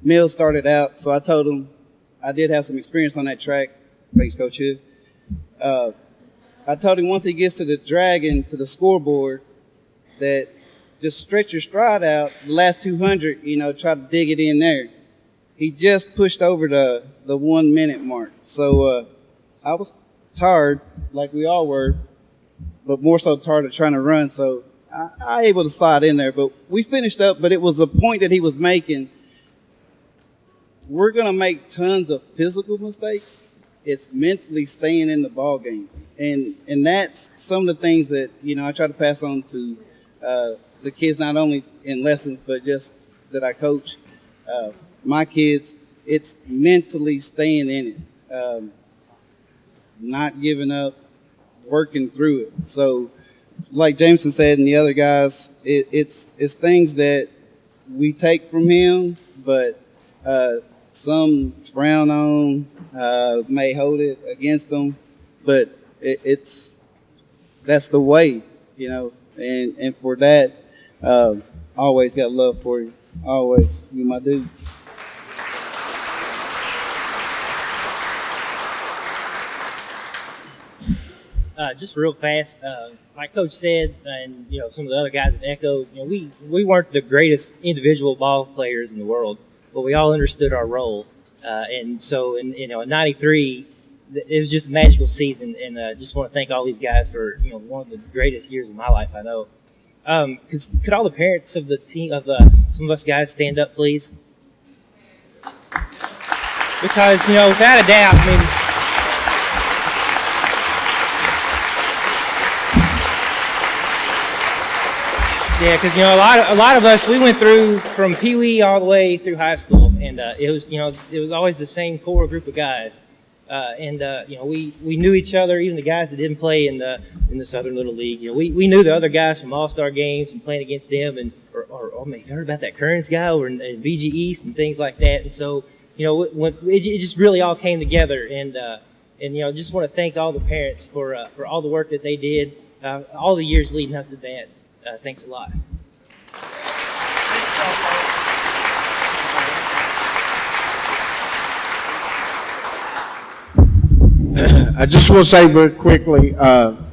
Mills started out. So I told him I did have some experience on that track. Thanks, Coach Hood. I told him once he gets to the dragon, to the scoreboard, that just stretch your stride out, the last 200, try to dig it in there. He just pushed over the 1 minute mark. So I was tired, like we all were, but more so tired of trying to run. So I able to slide in there. But we finished up, but it was a point that he was making. We're going to make tons of physical mistakes. It's mentally staying in the ball game. And that's some of the things that, I try to pass on to the kids, not only in lessons, but just that I coach. My kids, it's mentally staying in it, not giving up, working through it. So like Jameson said and the other guys, it's things that we take from him, but some frown on, may hold it against them, but that's the way, and for that, always got love for you. Always. You my dude. Just real fast, like Coach said, and some of the other guys have echoed. We weren't the greatest individual ball players in the world, but we all understood our role. And so, in '93, it was just a magical season, and just want to thank all these guys for one of the greatest years of my life. I know. Could all the parents of the team, of some of us guys, stand up, please? Because without a doubt, I mean. Yeah, because a lot of us, we went through from Pee Wee all the way through high school, and it was always the same core group of guys, we knew each other, even the guys that didn't play in the Southern Little League. We knew the other guys from All-Star games and playing against them, and or man, you heard about that Kearns guy over in BG East and things like that. And so when it just really all came together, and just want to thank all the parents for all the work that they did all the years leading up to that. Thanks a lot. I just want to say very quickly,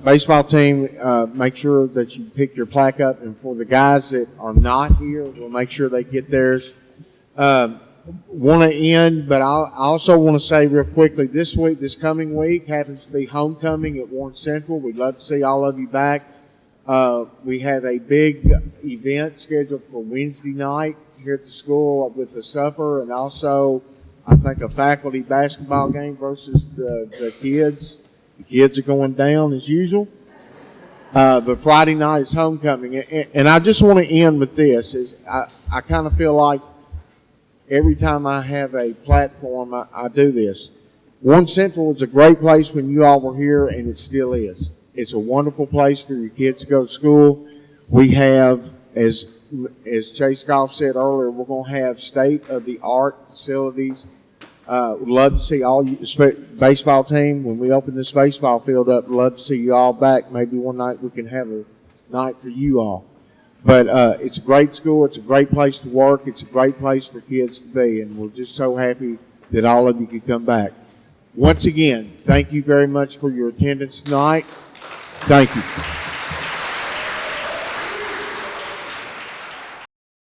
baseball team, make sure that you pick your plaque up. And for the guys that are not here, we'll make sure they get theirs. Want to end, but I also want to say real quickly, this coming week happens to be homecoming at Warren Central. We'd love to see all of you back. We have a big event scheduled for Wednesday night here at the school with a supper, and also I think a faculty basketball game versus the kids. The kids are going down as usual. But Friday night is homecoming. And I just want to end with this. I kind of feel like every time I have a platform, I do this. Warren Central was a great place when you all were here, and it still is. It's a wonderful place for your kids to go to school. We have, as Chase Goff said earlier, we're going to have state-of-the-art facilities. Would love to see all you, baseball team, when we open this baseball field up, love to see you all back. Maybe one night we can have a night for you all. But it's a great school. It's a great place to work. It's a great place for kids to be, and we're just so happy that all of you could come back. Once again, thank you very much for your attendance tonight. Thank you.